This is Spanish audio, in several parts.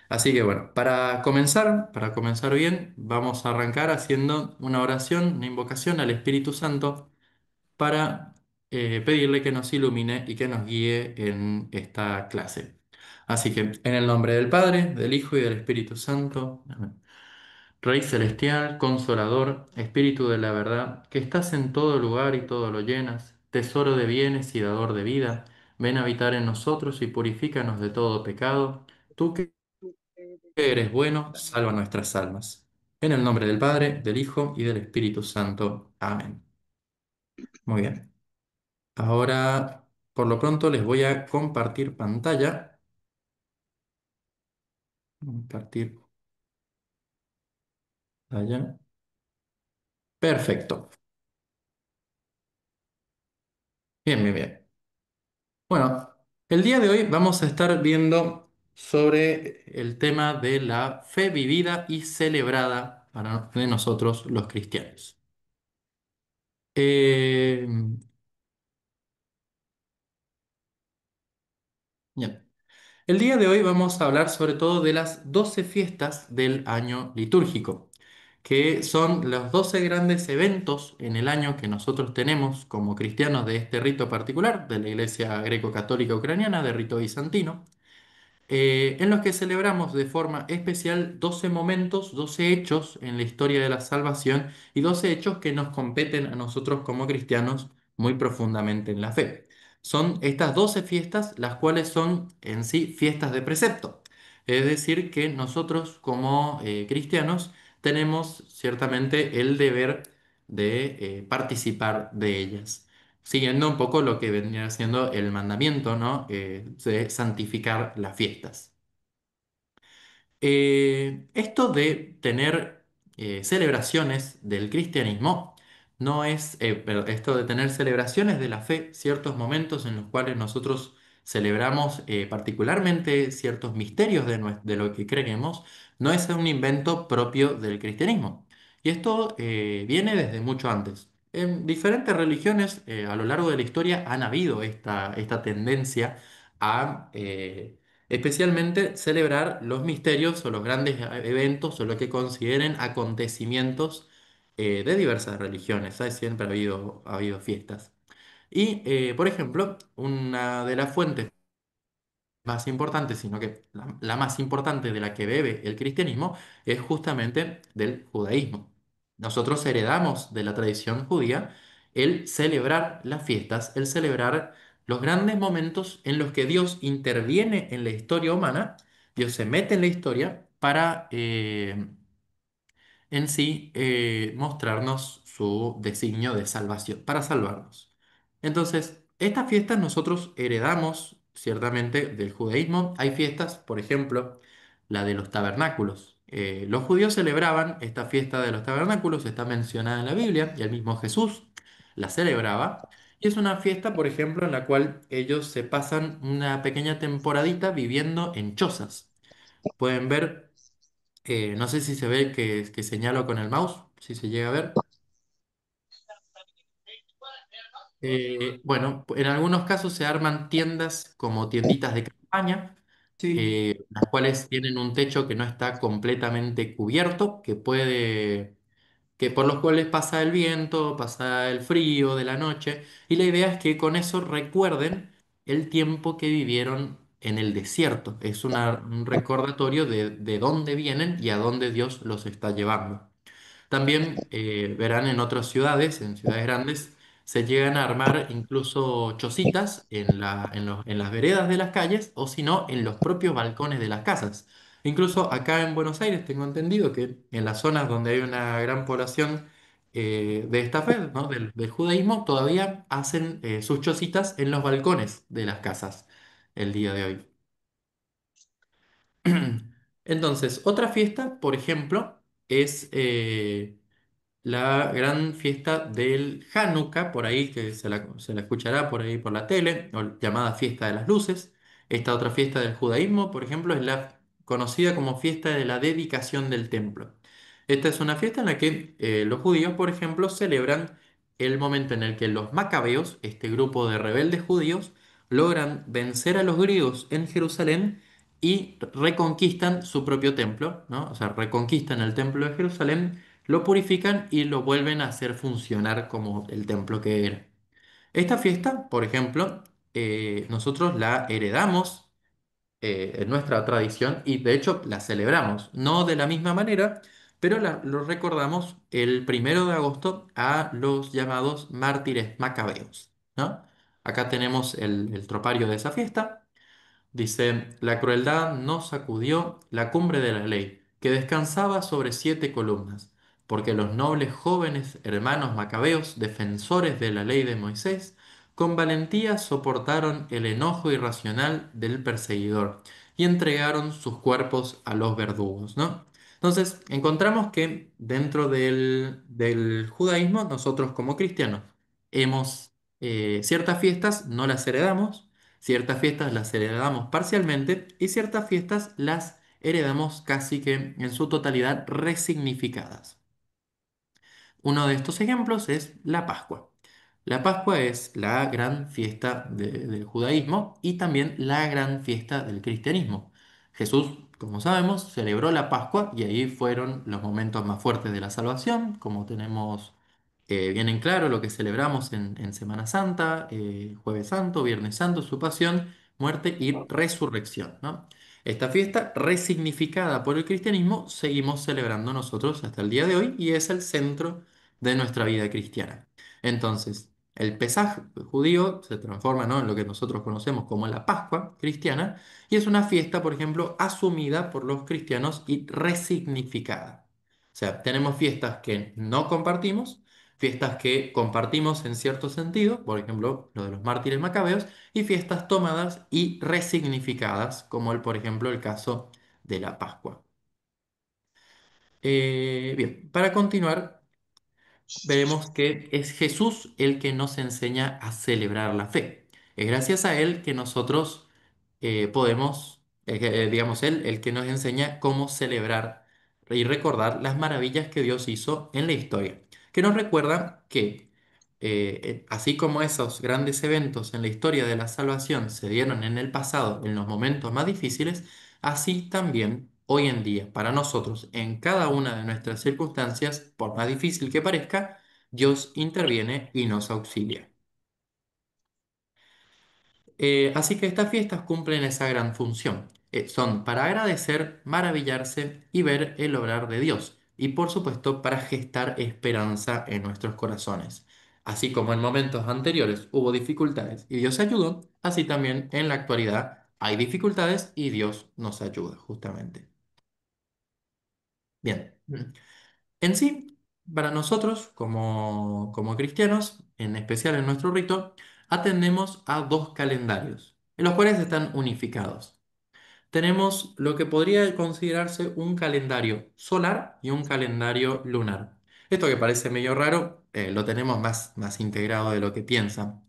Así que bueno, para comenzar bien, vamos a arrancar haciendo una oración, una invocación al Espíritu Santo para pedirle que nos ilumine y que nos guíe en esta clase. Así que en el nombre del Padre, del Hijo y del Espíritu Santo. Amén. Rey celestial, consolador, Espíritu de la verdad, que estás en todo lugar y todo lo llenas, tesoro de bienes y dador de vida, ven a habitar en nosotros y purifícanos de todo pecado. Tú que eres bueno, salva nuestras almas. En el nombre del Padre, del Hijo y del Espíritu Santo. Amén. Muy bien. Ahora, por lo pronto, les voy a compartir pantalla. Compartir pantalla. Perfecto. Bien, bien, bien. Bueno, el día de hoy vamos a estar viendo sobre el tema de la fe vivida y celebrada para de nosotros los cristianos. Eh, bien. El día de hoy vamos a hablar sobre todo de las 12 fiestas del año litúrgico, que son los 12 grandes eventos en el año que nosotros tenemos como cristianos de este rito particular, de la Iglesia Greco-Católica Ucraniana, de rito bizantino, en los que celebramos de forma especial 12 momentos, 12 hechos en la historia de la salvación y 12 hechos que nos competen a nosotros como cristianos muy profundamente en la fe. Son estas 12 fiestas las cuales son en sí fiestas de precepto. Es decir, que nosotros como cristianos tenemos ciertamente el deber de participar de ellas siguiendo un poco lo que venía siendo el mandamiento, ¿no? De santificar las fiestas. Esto de tener celebraciones del cristianismo no es, pero esto de tener celebraciones de la fe, ciertos momentos en los cuales nosotros celebramos particularmente ciertos misterios de lo que creemos, no es un invento propio del cristianismo. Y esto viene desde mucho antes. En diferentes religiones a lo largo de la historia han habido esta tendencia a especialmente celebrar los misterios o los grandes eventos o lo que consideren acontecimientos de diversas religiones. ¿Sabes? Siempre ha habido fiestas. Y, por ejemplo, una de las fuentes más importante, sino que la más importante de la que bebe el cristianismo es justamente del judaísmo. Nosotros heredamos de la tradición judía el celebrar las fiestas, el celebrar los grandes momentos en los que Dios interviene en la historia humana, Dios se mete en la historia para en sí mostrarnos su designio de salvación, para salvarnos. Entonces, estas fiestas nosotros heredamos ciertamente del judaísmo. Hay fiestas, por ejemplo, la de los tabernáculos. Los judíos celebraban esta fiesta de los tabernáculos, está mencionada en la Biblia, y el mismo Jesús la celebraba. Y es una fiesta, por ejemplo, en la cual ellos se pasan una pequeña temporadita viviendo en chozas. Pueden ver no sé si se ve que señalo con el mouse, si se llega a ver. Bueno, en algunos casos se arman tiendas como tienditas de campaña, Sí, las cuales tienen un techo que no está completamente cubierto, que por los cuales pasa el viento, pasa el frío de la noche, y la idea es que con eso recuerden el tiempo que vivieron en el desierto. Es un recordatorio de dónde vienen y a dónde Dios los está llevando. También verán en otras ciudades, en ciudades grandes, se llegan a armar incluso chocitas en las veredas de las calles o si no, en los propios balcones de las casas. Incluso acá en Buenos Aires tengo entendido que en las zonas donde hay una gran población de esta fe, ¿no? Del judaísmo, todavía hacen sus chocitas en los balcones de las casas el día de hoy. Entonces, otra fiesta, por ejemplo, es la gran fiesta del Hanukkah, por ahí que se la escuchará por ahí por la tele, o llamada Fiesta de las Luces. Esta otra fiesta del judaísmo, por ejemplo, es la conocida como fiesta de la dedicación del templo. Esta es una fiesta en la que los judíos, por ejemplo, celebran el momento en el que los macabeos, este grupo de rebeldes judíos, logran vencer a los griegos en Jerusalén y reconquistan su propio templo, ¿no? O sea, reconquistan el templo de Jerusalén, lo purifican y lo vuelven a hacer funcionar como el templo que era. Esta fiesta, por ejemplo, nosotros la heredamos en nuestra tradición y de hecho la celebramos, no de la misma manera, pero lo recordamos el 1 de agosto a los llamados mártires macabeos, ¿no? Acá tenemos el tropario de esa fiesta. Dice, la crueldad no sacudió la cumbre de la ley, que descansaba sobre 7 columnas, porque los nobles jóvenes hermanos macabeos, defensores de la ley de Moisés, con valentía soportaron el enojo irracional del perseguidor y entregaron sus cuerpos a los verdugos, ¿no? Entonces, encontramos que dentro del judaísmo, nosotros como cristianos, hemos, ciertas fiestas no las heredamos. Ciertas fiestas las heredamos parcialmente y ciertas fiestas las heredamos casi que en su totalidad resignificadas. Uno de estos ejemplos es la Pascua. La Pascua es la gran fiesta del judaísmo y también la gran fiesta del cristianismo. Jesús, como sabemos, celebró la Pascua y ahí fueron los momentos más fuertes de la salvación, como tenemos bien en claro lo que celebramos en Semana Santa, Jueves Santo, Viernes Santo, su pasión, muerte y resurrección, ¿no? Esta fiesta, resignificada por el cristianismo, seguimos celebrando nosotros hasta el día de hoy y es el centro de nuestra vida cristiana. Entonces, el Pesaj judío se transforma, ¿no?, en lo que nosotros conocemos como la Pascua cristiana y es una fiesta, por ejemplo, asumida por los cristianos y resignificada. O sea, tenemos fiestas que no compartimos, fiestas que compartimos en cierto sentido, por ejemplo, lo de los mártires macabeos, y fiestas tomadas y resignificadas, como por ejemplo, el caso de la Pascua. Bien, para continuar, veremos que es Jesús el que nos enseña a celebrar la fe. Es gracias a Él que nosotros podemos, digamos, Él el que nos enseña cómo celebrar y recordar las maravillas que Dios hizo en la historia. Que nos recuerda que así como esos grandes eventos en la historia de la salvación se dieron en el pasado, en los momentos más difíciles, así también hoy en día, para nosotros, en cada una de nuestras circunstancias, por más difícil que parezca, Dios interviene y nos auxilia. Así que estas fiestas cumplen esa gran función. Son para agradecer, maravillarse y ver el obrar de Dios. Y por supuesto para gestar esperanza en nuestros corazones. Así como en momentos anteriores hubo dificultades y Dios ayudó, así también en la actualidad hay dificultades y Dios nos ayuda justamente. Bien. En sí, para nosotros, como cristianos, en especial en nuestro rito, atendemos a dos calendarios, en los cuales están unificados. Tenemos lo que podría considerarse un calendario solar y un calendario lunar. Esto que parece medio raro, lo tenemos más integrado de lo que piensan.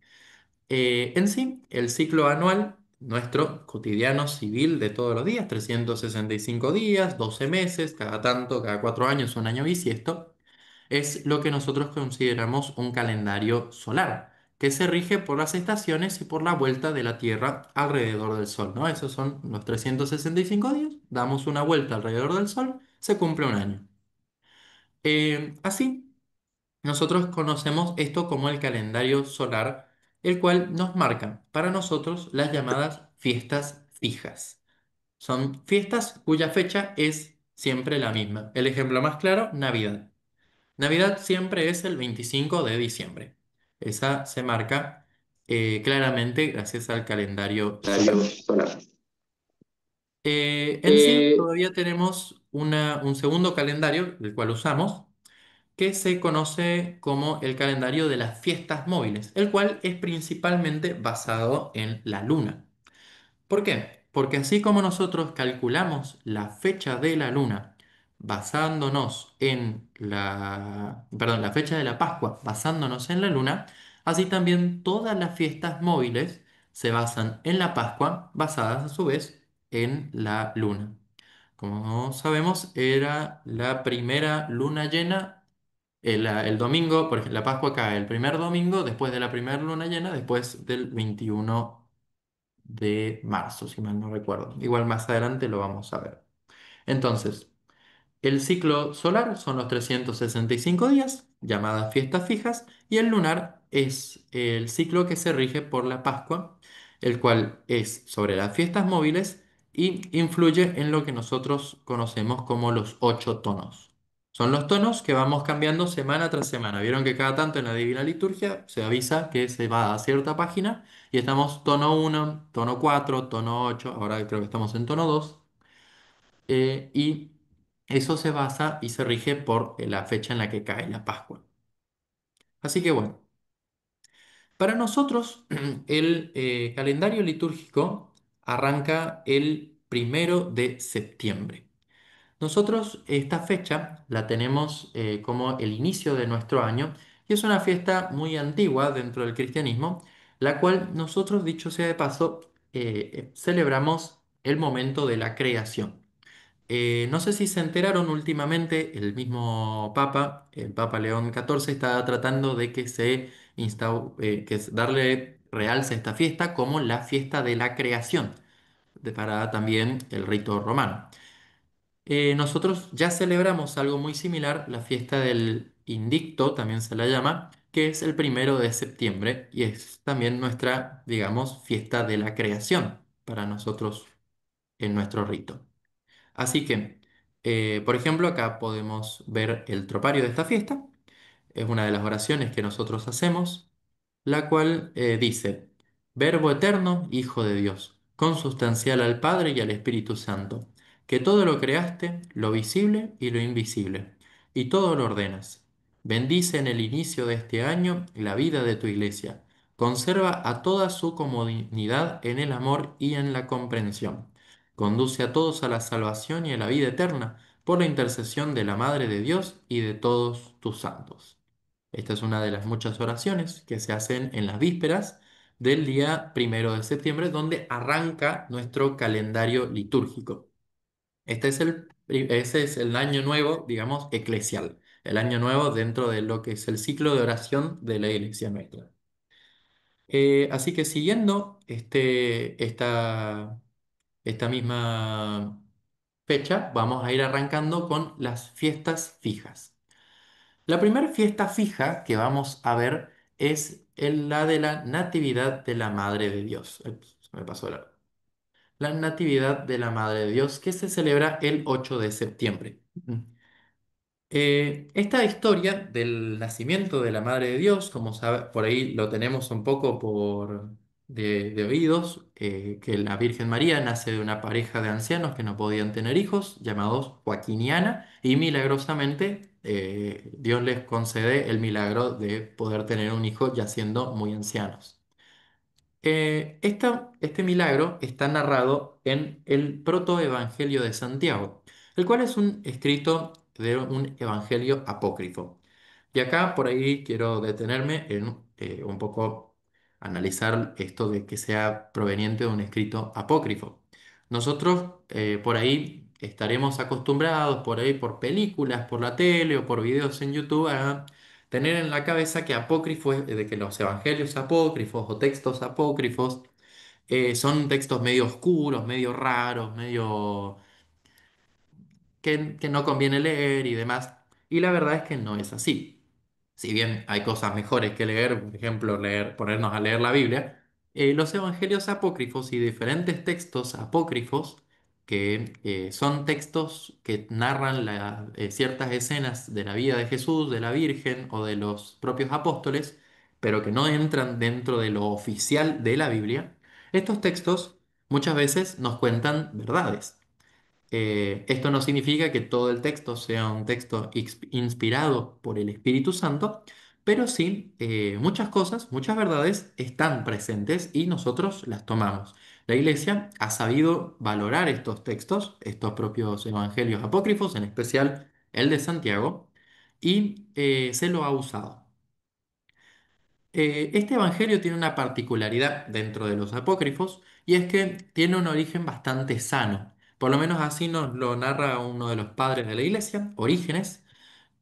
En sí, el ciclo anual, nuestro cotidiano civil de todos los días, 365 días, 12 meses, cada tanto, cada 4 años, un año bisiesto, es lo que nosotros consideramos un calendario solar, que se rige por las estaciones y por la vuelta de la Tierra alrededor del Sol, ¿no? Esos son los 365 días, damos una vuelta alrededor del Sol, se cumple un año. Así. Nosotros conocemos esto como el calendario solar, el cual nos marca para nosotros las llamadas fiestas fijas. Son fiestas cuya fecha es siempre la misma. El ejemplo más claro, Navidad. Navidad siempre es el 25 de diciembre. Esa se marca claramente gracias al calendario solar. En sí, Eh, todavía tenemos un segundo calendario, el cual usamos, que se conoce como el calendario de las fiestas móviles, el cual es principalmente basado en la luna. ¿Por qué? Porque así como nosotros calculamos la fecha de la luna basándonos en la fecha de la Pascua basándonos en la luna, así también todas las fiestas móviles se basan en la Pascua basadas a su vez en la luna. Como sabemos, era la primera luna llena el domingo, por ejemplo, la Pascua cae el primer domingo después de la primera luna llena, después del 21 de marzo, si mal no recuerdo. Igual más adelante lo vamos a ver. Entonces, el ciclo solar son los 365 días, llamadas fiestas fijas, y el lunar es el ciclo que se rige por la Pascua, el cual es sobre las fiestas móviles y influye en lo que nosotros conocemos como los 8 tonos. Son los tonos que vamos cambiando semana tras semana. Vieron que cada tanto en la Divina Liturgia se avisa que se va a cierta página y estamos tono 1, tono 4, tono 8. Ahora creo que estamos en tono 2. Y eso se basa y se rige por la fecha en la que cae la Pascua. Así que bueno, para nosotros el calendario litúrgico arranca el 1 de septiembre. Nosotros esta fecha la tenemos como el inicio de nuestro año y es una fiesta muy antigua dentro del cristianismo, la cual nosotros, dicho sea de paso, celebramos el momento de la creación. No sé si se enteraron últimamente, el mismo Papa, el Papa León XIV, está tratando de que darle realce a esta fiesta como la fiesta de la creación, para también el rito romano. Nosotros ya celebramos algo muy similar, la fiesta del Indicto, también se la llama, que es el 1 de septiembre y es también nuestra, digamos, fiesta de la creación para nosotros en nuestro rito. Así que, por ejemplo, acá podemos ver el tropario de esta fiesta. Es una de las oraciones que nosotros hacemos, la cual dice, Verbo eterno, Hijo de Dios, consustancial al Padre y al Espíritu Santo, que todo lo creaste, lo visible y lo invisible, y todo lo ordenas. Bendice en el inicio de este año la vida de tu iglesia. Conserva a toda su comunidad en el amor y en la comprensión. Conduce a todos a la salvación y a la vida eterna por la intercesión de la Madre de Dios y de todos tus santos. Esta es una de las muchas oraciones que se hacen en las vísperas del día 1 de septiembre, donde arranca nuestro calendario litúrgico. Ese es el año nuevo, digamos, eclesial, el año nuevo dentro de lo que es el ciclo de oración de la iglesia nuestra. Así que siguiendo esta misma fecha, vamos a ir arrancando con las fiestas fijas. La primera fiesta fija que vamos a ver es la de la Natividad de la Madre de Dios. Ups, se me pasó la Natividad de la Madre de Dios, que se celebra el 8 de septiembre. Esta historia del nacimiento de la Madre de Dios, como sabe, por ahí lo tenemos un poco de oídos, que la Virgen María nace de una pareja de ancianos que no podían tener hijos, llamados Joaquín y Ana, y milagrosamente Dios les concede el milagro de poder tener un hijo ya siendo muy ancianos. Este milagro está narrado en el protoevangelio de Santiago, el cual es un escrito de un evangelio apócrifo. Y acá por ahí quiero detenerme en un poco analizar esto de que sea proveniente de un escrito apócrifo. Nosotros por ahí estaremos acostumbrados, por ahí por películas, por la tele o por videos en YouTube, a tener en la cabeza que apócrifo es de que los evangelios apócrifos o textos apócrifos son textos medio oscuros, medio raros, medio que no conviene leer y demás. Y la verdad es que no es así. Si bien hay cosas mejores que leer, por ejemplo, ponernos a leer la Biblia, los evangelios apócrifos y diferentes textos apócrifos, que son textos que narran ciertas escenas de la vida de Jesús, de la Virgen o de los propios apóstoles, pero que no entran dentro de lo oficial de la Biblia, estos textos muchas veces nos cuentan verdades. Esto no significa que todo el texto sea un texto inspirado por el Espíritu Santo, pero sí muchas cosas, muchas verdades están presentes y nosotros las tomamos. La Iglesia ha sabido valorar estos textos, estos propios evangelios apócrifos, en especial el de Santiago, y se lo ha usado. Este evangelio tiene una particularidad dentro de los apócrifos y es que tiene un origen bastante sano. Por lo menos así nos lo narra uno de los padres de la iglesia, Orígenes,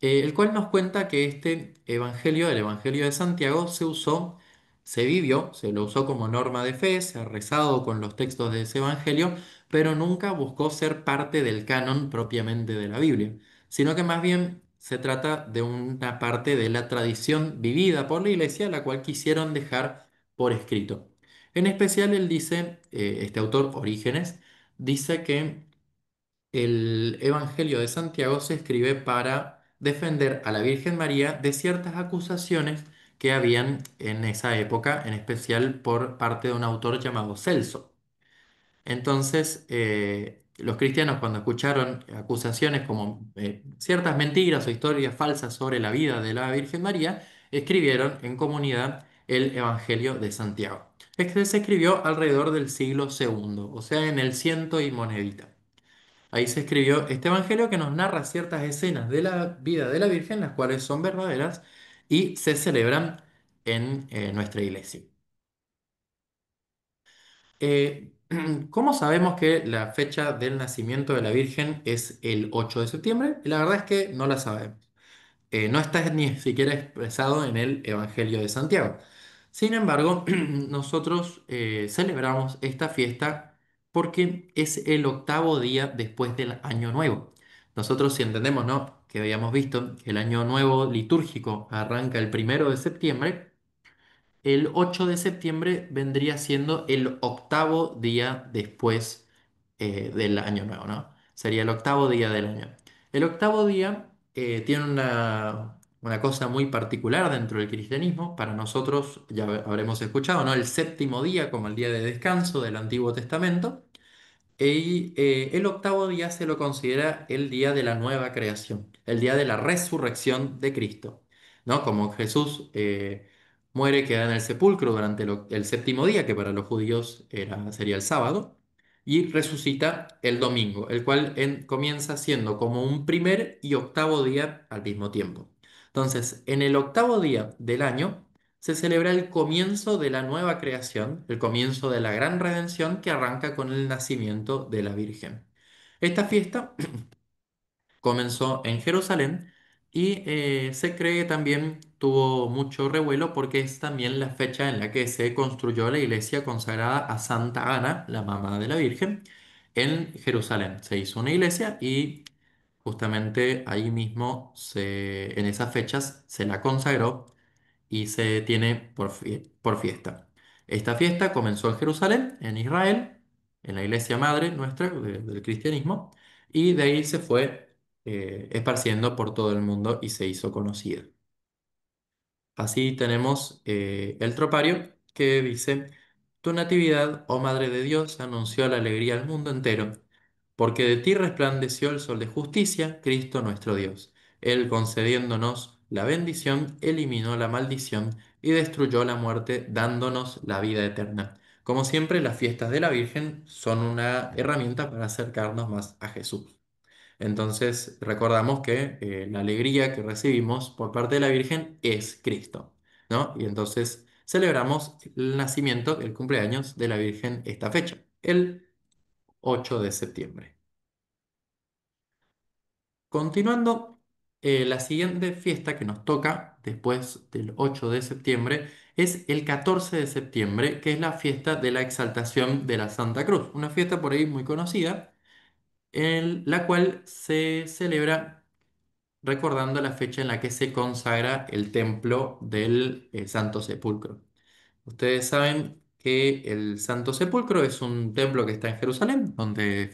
el cual nos cuenta que este evangelio, el evangelio de Santiago, se usó Se vivió, se lo usó como norma de fe, se ha rezado con los textos de ese evangelio, pero nunca buscó ser parte del canon propiamente de la Biblia, sino que más bien se trata de una parte de la tradición vivida por la iglesia, la cual quisieron dejar por escrito. En especial, él dice, este autor, Orígenes, dice que el Evangelio de Santiago se escribe para defender a la Virgen María de ciertas acusaciones que habían en esa época, en especial por parte de un autor llamado Celso. Entonces, los cristianos cuando escucharon acusaciones como ciertas mentiras o historias falsas sobre la vida de la Virgen María, escribieron en comunidad el Evangelio de Santiago. Este se escribió alrededor del siglo segundo, o sea, en el ciento y monedita. Ahí se escribió este evangelio que nos narra ciertas escenas de la vida de la Virgen, las cuales son verdaderas y se celebran en nuestra iglesia. Eh, ¿Cómo sabemos que la fecha del nacimiento de la Virgen es el 8 de septiembre? La verdad es que no la sabemos. No está ni siquiera expresado en el Evangelio de Santiago. Sin embargo, nosotros celebramos esta fiesta porque es el octavo día después del Año Nuevo. Nosotros, si entendemos, ¿no? Que habíamos visto que el Año Nuevo litúrgico arranca el 1 de septiembre, el 8 de septiembre vendría siendo el octavo día después del año nuevo, ¿no? Sería el octavo día del año. El octavo día tiene una cosa muy particular dentro del cristianismo. Para nosotros, ya habremos escuchado, ¿no? El séptimo día como el día de descanso del Antiguo Testamento. Y el octavo día se lo considera el día de la nueva creación, el día de la resurrección de Cristo, ¿no? Como Jesús muere, queda en el sepulcro durante el séptimo día, que para los judíos sería el sábado, y resucita el domingo, el cual comienza siendo como un primer y octavo día al mismo tiempo. Entonces, en el octavo día del año, se celebra el comienzo de la nueva creación, el comienzo de la gran redención que arranca con el nacimiento de la Virgen. Esta fiesta comenzó en Jerusalén y se cree que también tuvo mucho revuelo porque es también la fecha en la que se construyó la iglesia consagrada a Santa Ana, la mamá de la Virgen, en Jerusalén. Se hizo una iglesia y justamente ahí mismo, en esas fechas, se la consagró y se tiene por fiesta. Esta fiesta comenzó en Jerusalén, en Israel, en la iglesia madre nuestra del cristianismo, y de ahí se fue esparciendo por todo el mundo y se hizo conocida. Así tenemos el tropario que dice, Tu natividad, oh Madre de Dios, anunció la alegría al mundo entero, porque de ti resplandeció el sol de justicia, Cristo nuestro Dios. Él, concediéndonos la bendición, eliminó la maldición y destruyó la muerte, dándonos la vida eterna. Como siempre, las fiestas de la Virgen son una herramienta para acercarnos más a Jesús. Entonces, recordamos que la alegría que recibimos por parte de la Virgen es Cristo, ¿no? Y entonces celebramos el nacimiento, el cumpleaños de la Virgen esta fecha, el 8 de septiembre. Continuando, la siguiente fiesta que nos toca después del 8 de septiembre es el 14 de septiembre, que es la fiesta de la exaltación de la Santa Cruz, una fiesta por ahí muy conocida, en la cual se celebra recordando la fecha en la que se consagra el templo del Santo Sepulcro. Ustedes saben que el Santo Sepulcro es un templo que está en Jerusalén, donde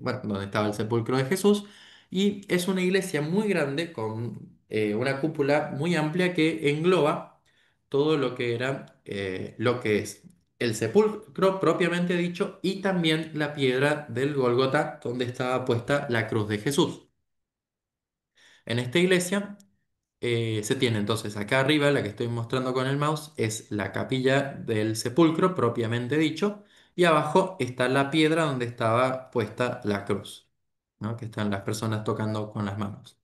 bueno, donde estaba el sepulcro de Jesús, y es una iglesia muy grande con una cúpula muy amplia que engloba todo lo que lo que es el sepulcro propiamente dicho y también la piedra del Gólgota donde estaba puesta la cruz de Jesús. En esta iglesia se tiene entonces acá arriba, la que estoy mostrando con el mouse, es la capilla del sepulcro propiamente dicho, y abajo está la piedra donde estaba puesta la cruz, ¿no? Que están las personas tocando con las manos.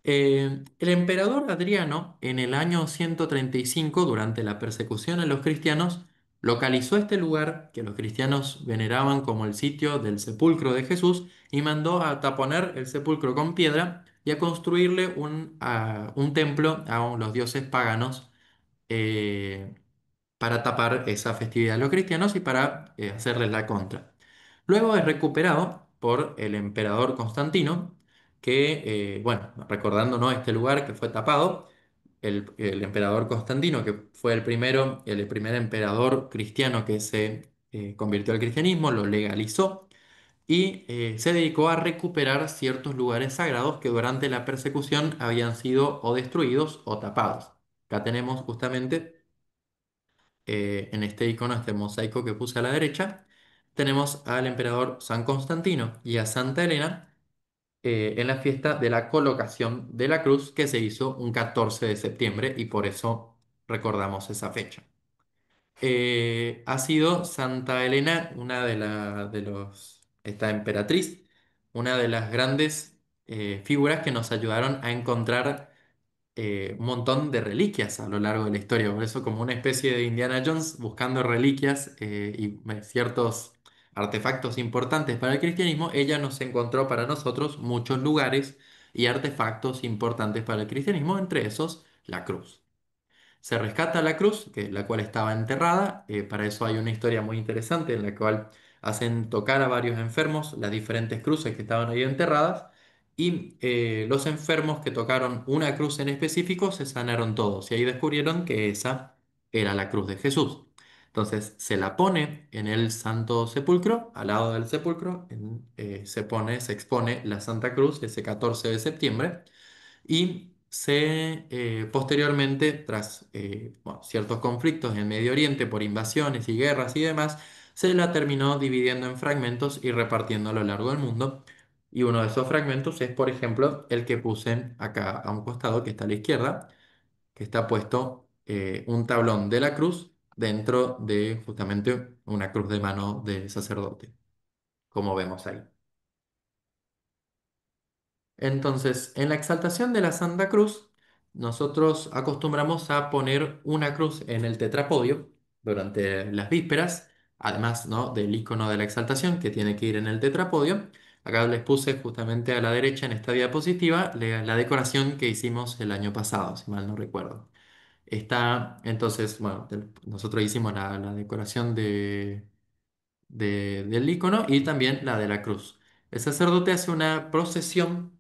El emperador Adriano, en el año 135, durante la persecución a los cristianos, localizó este lugar que los cristianos veneraban como el sitio del sepulcro de Jesús y mandó a taponar el sepulcro con piedra y a construirle un templo a los dioses paganos eh, para tapar esa festividad a los cristianos y para hacerles la contra. Luego es recuperado por el emperador Constantino, que, bueno, recordándonos este lugar que fue tapado, el emperador Constantino, que fue el primer emperador cristiano que se convirtió al cristianismo, lo legalizó y se dedicó a recuperar ciertos lugares sagrados que durante la persecución habían sido o destruidos o tapados. Acá tenemos justamente en este icono, este mosaico que puse a la derecha, tenemos al emperador San Constantino y a Santa Elena en la fiesta de la colocación de la cruz que se hizo un 14 de septiembre y por eso recordamos esa fecha. Ha sido Santa Elena, una esta emperatriz, una de las grandes figuras que nos ayudaron a encontrar un montón de reliquias a lo largo de la historia. Por eso, como una especie de Indiana Jones buscando reliquias y ciertos artefactos importantes para el cristianismo, ella nos encontró para nosotros muchos lugares y artefactos importantes para el cristianismo, entre esos la cruz. Se rescata la cruz, la cual estaba enterrada. Para eso hay una historia muy interesante en la cual hacen tocar a varios enfermos las diferentes cruces que estaban ahí enterradas. Y los enfermos que tocaron una cruz en específico se sanaron todos. Y ahí descubrieron que esa era la cruz de Jesús. Entonces se la pone en el Santo Sepulcro, al lado del sepulcro, se expone la Santa Cruz ese 14 de septiembre y posteriormente, tras bueno, ciertos conflictos en Medio Oriente por invasiones y guerras y demás, se la terminó dividiendo en fragmentos y repartiendo a lo largo del mundo. Y uno de esos fragmentos es, por ejemplo, el que puse acá a un costado, que está a la izquierda, que está puesto un tablón de la cruz dentro de justamente una cruz de mano de sacerdote, como vemos ahí. Entonces, en la exaltación de la Santa Cruz, nosotros acostumbramos a poner una cruz en el tetrapodio durante las vísperas, además, ¿no?, del icono de la exaltación que tiene que ir en el tetrapodio. Acá les puse justamente a la derecha en esta diapositiva la decoración que hicimos el año pasado, si mal no recuerdo. Está, entonces, bueno, nosotros hicimos la decoración del icono y también la de la cruz. El sacerdote hace una procesión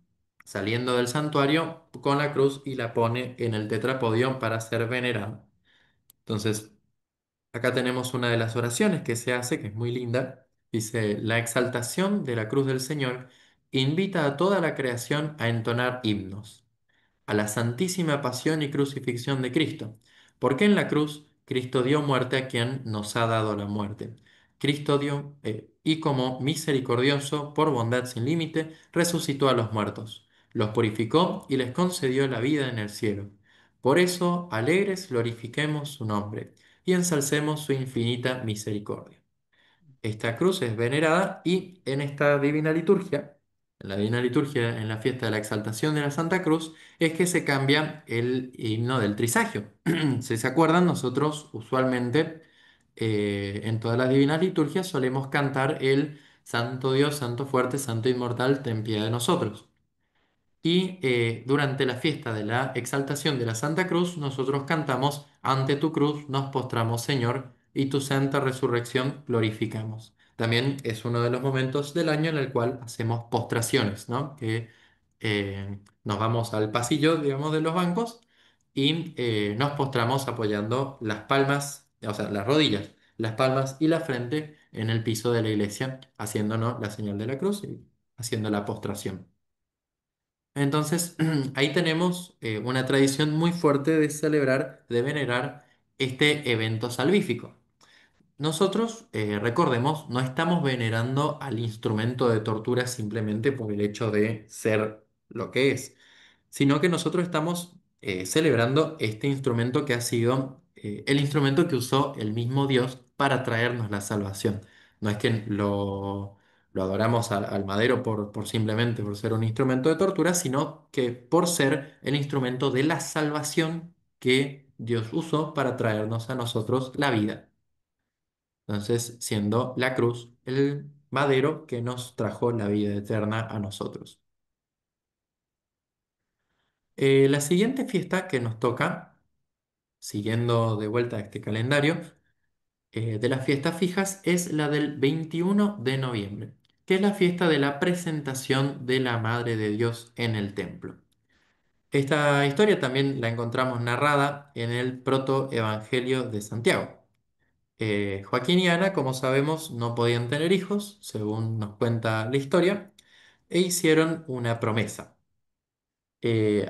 saliendo del santuario con la cruz y la pone en el tetrapodio para ser venerado. Entonces, acá tenemos una de las oraciones que se hace, que es muy linda. Dice, la exaltación de la cruz del Señor invita a toda la creación a entonar himnos a la santísima pasión y crucifixión de Cristo, porque en la cruz Cristo dio muerte a quien nos ha dado la muerte. Cristo dio, y como misericordioso, por bondad sin límite, resucitó a los muertos, los purificó y les concedió la vida en el cielo. Por eso, alegres glorifiquemos su nombre y ensalcemos su infinita misericordia. Esta cruz es venerada y en esta divina liturgia, en la divina liturgia, en la fiesta de la exaltación de la Santa Cruz, es que se cambia el himno del trisagio. Si se acuerdan, nosotros usualmente en todas las divinas liturgias solemos cantar el Santo Dios, Santo fuerte, Santo inmortal, ten piedad de nosotros. Y durante la fiesta de la exaltación de la Santa Cruz, nosotros cantamos, ante tu cruz nos postramos, Señor, y tu santa resurrección glorificamos. También es uno de los momentos del año en el cual hacemos postraciones, ¿no? Que nos vamos al pasillo, digamos, de los bancos y nos postramos apoyando las palmas, o sea, las rodillas, las palmas y la frente en el piso de la iglesia, haciéndonos la señal de la cruz y haciendo la postración. Entonces, ahí tenemos una tradición muy fuerte de celebrar, de venerar este evento salvífico. Nosotros, recordemos, no estamos venerando al instrumento de tortura simplemente por el hecho de ser lo que es, sino que nosotros estamos celebrando este instrumento que ha sido el instrumento que usó el mismo Dios para traernos la salvación. No es que lo adoramos al madero por simplemente por ser un instrumento de tortura, sino que por ser el instrumento de la salvación que Dios usó para traernos a nosotros la vida. Entonces, siendo la cruz el madero que nos trajo la vida eterna a nosotros. La siguiente fiesta que nos toca siguiendo de vuelta este calendario, de las fiestas fijas es la del 21 de noviembre, que es la fiesta de la presentación de la Madre de Dios en el templo. Esta historia también la encontramos narrada en el protoevangelio de Santiago. Joaquín y Ana, como sabemos, no podían tener hijos, según nos cuenta la historia, e hicieron una promesa.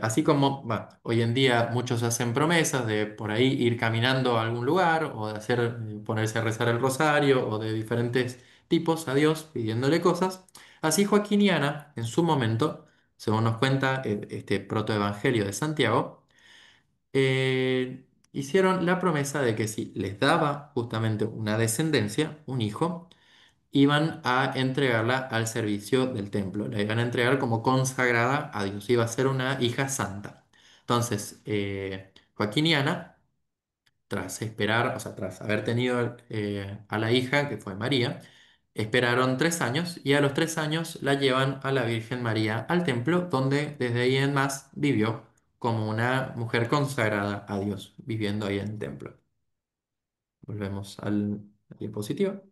Así como hoy en día muchos hacen promesas de por ahí ir caminando a algún lugar o de hacer, ponerse a rezar el rosario o de diferentes tipos a Dios pidiéndole cosas, así Joaquín y Ana, en su momento, según nos cuenta este protoevangelio de Santiago, hicieron la promesa de que si les daba justamente una descendencia, un hijo, iban a entregarla al servicio del templo, la iban a entregar como consagrada a Dios, iba a ser una hija santa. Entonces, Joaquín y Ana, tras esperar, o sea, tras haber tenido a la hija, que fue María, esperaron 3 años y a los 3 años la llevan a la Virgen María al templo, donde desde ahí en más vivió como una mujer consagrada a Dios, viviendo ahí en el templo. Volvemos al diapositivo.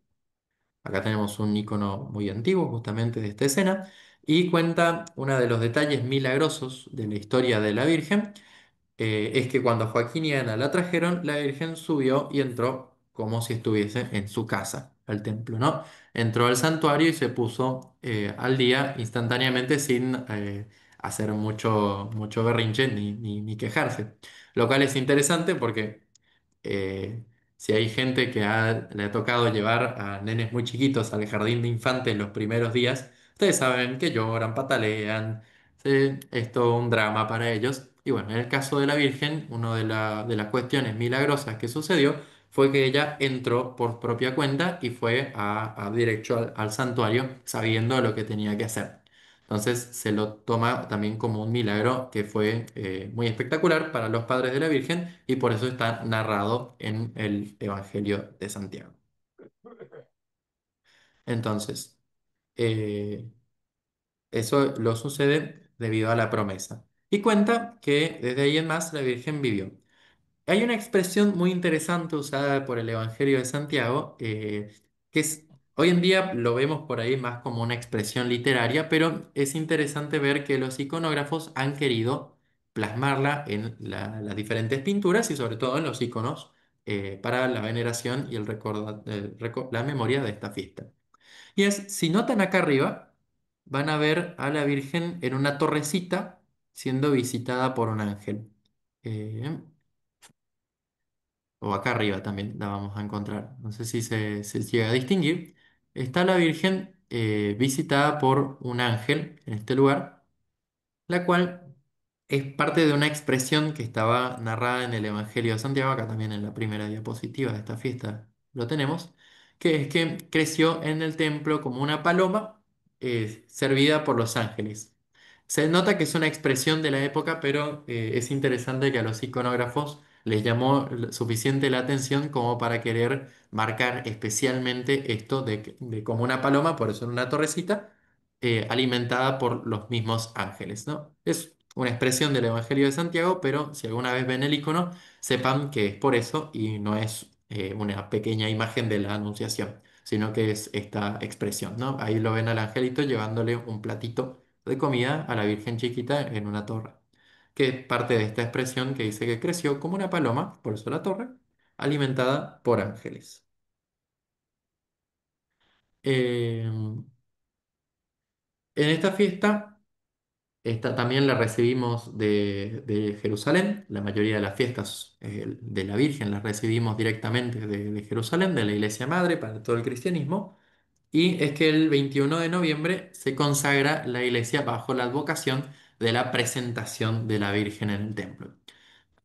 Acá tenemos un icono muy antiguo justamente de esta escena y cuenta uno de los detalles milagrosos de la historia de la Virgen. Es que cuando Joaquín y Ana la trajeron, la Virgen subió y entró como si estuviese en su casa, al templo, ¿no? Entró al santuario y se puso al día instantáneamente sin hacer mucho berrinche ni quejarse. Lo cual es interesante porque eh, si hay gente que le ha tocado llevar a nenes muy chiquitos al jardín de infantes los primeros días, ustedes saben que lloran, patalean, ¿sí? Es todo un drama para ellos. Y bueno, en el caso de la Virgen, una de las cuestiones milagrosas que sucedió fue que ella entró por propia cuenta y fue a directo al santuario sabiendo lo que tenía que hacer. Entonces se lo toma también como un milagro que fue muy espectacular para los padres de la Virgen y por eso está narrado en el Evangelio de Santiago. Entonces, eh, eso lo sucede debido a la promesa. Y cuenta que desde ahí en más la Virgen vivió. Hay una expresión muy interesante usada por el Evangelio de Santiago, que es, hoy en día lo vemos por ahí más como una expresión literaria, pero es interesante ver que los iconógrafos han querido plasmarla en las diferentes pinturas y sobre todo en los iconos para la veneración y la memoria de esta fiesta. Y es, si notan acá arriba, van a ver a la Virgen en una torrecita siendo visitada por un ángel. Eh, o acá arriba también la vamos a encontrar. No sé si se llega a distinguir. Está la Virgen visitada por un ángel en este lugar, la cual es parte de una expresión que estaba narrada en el Evangelio de Santiago, acá también en la primera diapositiva de esta fiesta lo tenemos, que es que creció en el templo como una paloma servida por los ángeles. Se nota que es una expresión de la época, pero es interesante que a los iconógrafos les llamó suficiente la atención como para querer marcar especialmente esto de como una paloma, por eso en una torrecita, alimentada por los mismos ángeles, ¿no? Es una expresión del Evangelio de Santiago, pero si alguna vez ven el icono, sepan que es por eso y no es una pequeña imagen de la Anunciación, sino que es esta expresión, ¿no? Ahí lo ven al angelito llevándole un platito de comida a la Virgen chiquita en una torre, que es parte de esta expresión que dice que creció como una paloma, por eso la torre, alimentada por ángeles. Eh, en esta fiesta, esta también la recibimos de Jerusalén. La mayoría de las fiestas de la Virgen las recibimos directamente de Jerusalén, de la Iglesia Madre para todo el cristianismo. Y es que el 21 de noviembre se consagra la iglesia bajo la advocación de la presentación de la Virgen en el templo.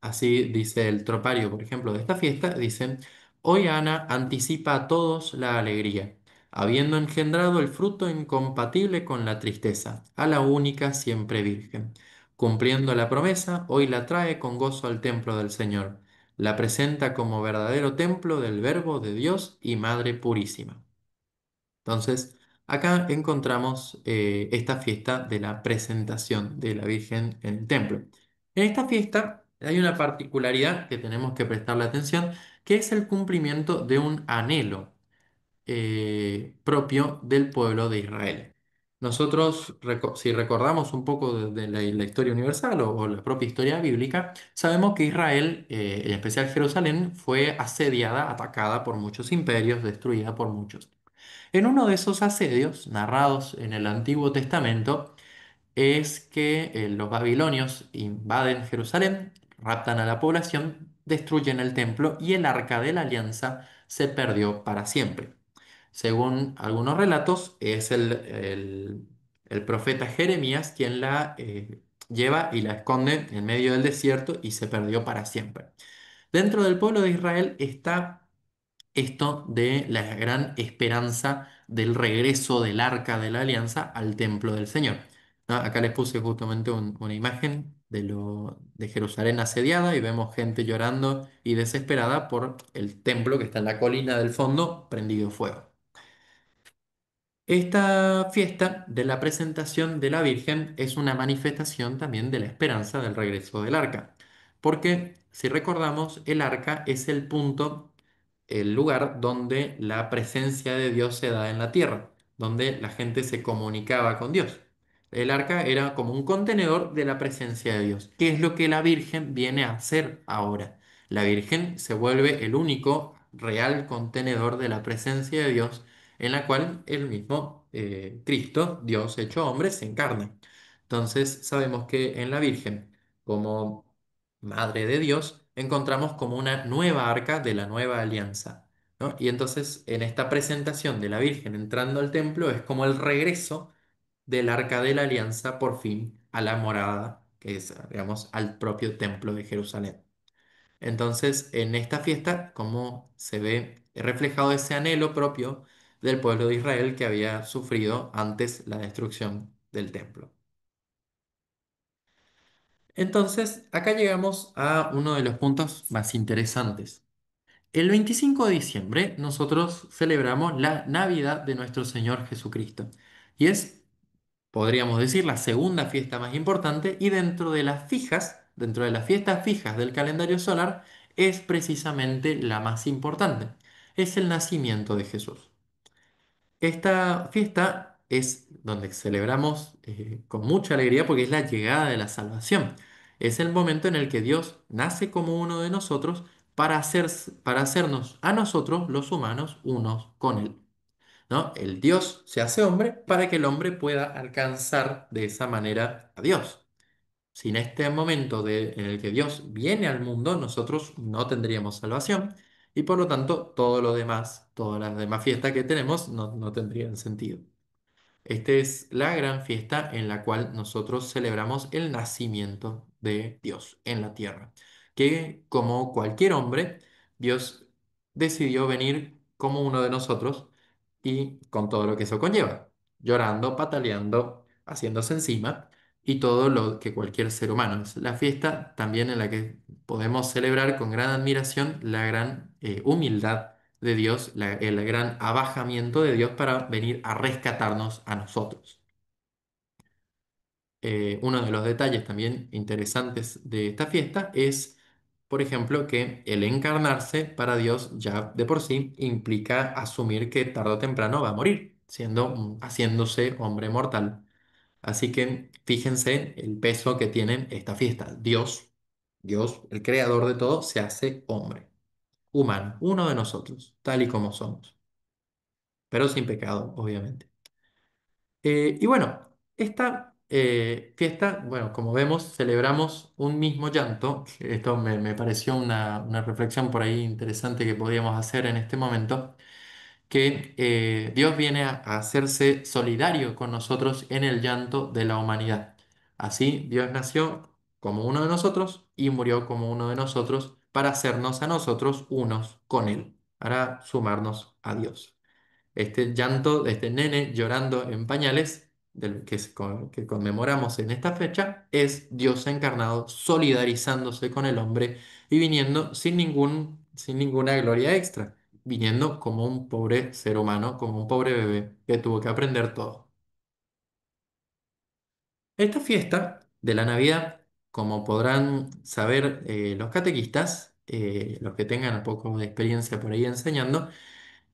Así dice el tropario, por ejemplo, de esta fiesta, dicen, hoy Ana anticipa a todos la alegría, habiendo engendrado el fruto incompatible con la tristeza, a la única siempre Virgen. Cumpliendo la promesa, hoy la trae con gozo al templo del Señor. La presenta como verdadero templo del Verbo de Dios y Madre purísima. Entonces, acá encontramos esta fiesta de la presentación de la Virgen en el templo. En esta fiesta hay una particularidad que tenemos que prestarle atención, que es el cumplimiento de un anhelo propio del pueblo de Israel. Nosotros, si recordamos un poco de la historia universal o la propia historia bíblica, sabemos que Israel, en especial Jerusalén, fue asediada, atacada por muchos imperios, destruida por muchos. En uno de esos asedios, narrados en el Antiguo Testamento, es que los babilonios invaden Jerusalén, raptan a la población, destruyen el templo y el arca de la alianza se perdió para siempre. Según algunos relatos, es el profeta Jeremías quien la lleva y la esconde en medio del desierto y se perdió para siempre. Dentro del pueblo de Israel está esto de la gran esperanza del regreso del arca de la alianza al templo del Señor. ¿No? Acá les puse justamente una imagen de Jerusalén asediada y vemos gente llorando y desesperada por el templo que está en la colina del fondo prendido fuego. Esta fiesta de la presentación de la Virgen es una manifestación también de la esperanza del regreso del arca, porque si recordamos, el arca es el punto, el lugar donde la presencia de Dios se da en la tierra, donde la gente se comunicaba con Dios. El arca era como un contenedor de la presencia de Dios. ¿Qué es lo que la Virgen viene a hacer ahora? La Virgen se vuelve el único real contenedor de la presencia de Dios en la cual el mismo Cristo, Dios hecho hombre, se encarna. Entonces sabemos que en la Virgen, como Madre de Dios, encontramos como una nueva arca de la nueva alianza, ¿no? Y entonces en esta presentación de la Virgen entrando al templo es como el regreso del arca de la alianza por fin a la morada, que es, digamos, al propio templo de Jerusalén. Entonces, en esta fiesta, como se ve reflejado ese anhelo propio del pueblo de Israel que había sufrido antes la destrucción del templo. Entonces, acá llegamos a uno de los puntos más interesantes. El 25 de diciembre nosotros celebramos la Navidad de nuestro Señor Jesucristo. Y es, podríamos decir, la segunda fiesta más importante y dentro de las fiestas fijas del calendario solar, es precisamente la más importante. Es el nacimiento de Jesús. Esta fiesta es donde celebramos con mucha alegría porque es la llegada de la salvación. Es el momento en el que Dios nace como uno de nosotros para hacernos a nosotros, los humanos, unos con Él. ¿No? El Dios se hace hombre para que el hombre pueda alcanzar de esa manera a Dios. Sin este momento en el que Dios viene al mundo, nosotros no tendríamos salvación y por lo tanto todo lo demás, todas las demás fiestas que tenemos no tendrían sentido. Esta es la gran fiesta en la cual nosotros celebramos el nacimiento de Dios en la tierra, que como cualquier hombre, Dios decidió venir como uno de nosotros y con todo lo que eso conlleva, llorando, pataleando, haciéndose encima y todo lo que cualquier ser humano es. La fiesta también en la que podemos celebrar con gran admiración la gran humildad de Dios, el gran abajamiento de Dios para venir a rescatarnos a nosotros. Uno de los detalles también interesantes de esta fiesta es, por ejemplo, que el encarnarse para Dios ya de por sí implica asumir que tarde o temprano va a morir, haciéndose hombre mortal. Así que fíjense el peso que tiene esta fiesta. Dios, el creador de todo, se hace hombre, humano, uno de nosotros, tal y como somos, pero sin pecado, obviamente. Y bueno, esta fiesta, bueno, como vemos, celebramos un mismo llanto. Que esto me pareció una reflexión por ahí interesante que podíamos hacer en este momento, que Dios viene a hacerse solidario con nosotros en el llanto de la humanidad. Así, Dios nació como uno de nosotros y murió como uno de nosotros para hacernos a nosotros unos con Él, para sumarnos a Dios. Este llanto de este nene llorando en pañales, que conmemoramos en esta fecha, es Dios encarnado solidarizándose con el hombre y viniendo sin ninguna gloria extra, viniendo como un pobre ser humano, como un pobre bebé que tuvo que aprender todo. Esta fiesta de la Navidad como podrán saber los catequistas, los que tengan un poco de experiencia por ahí enseñando,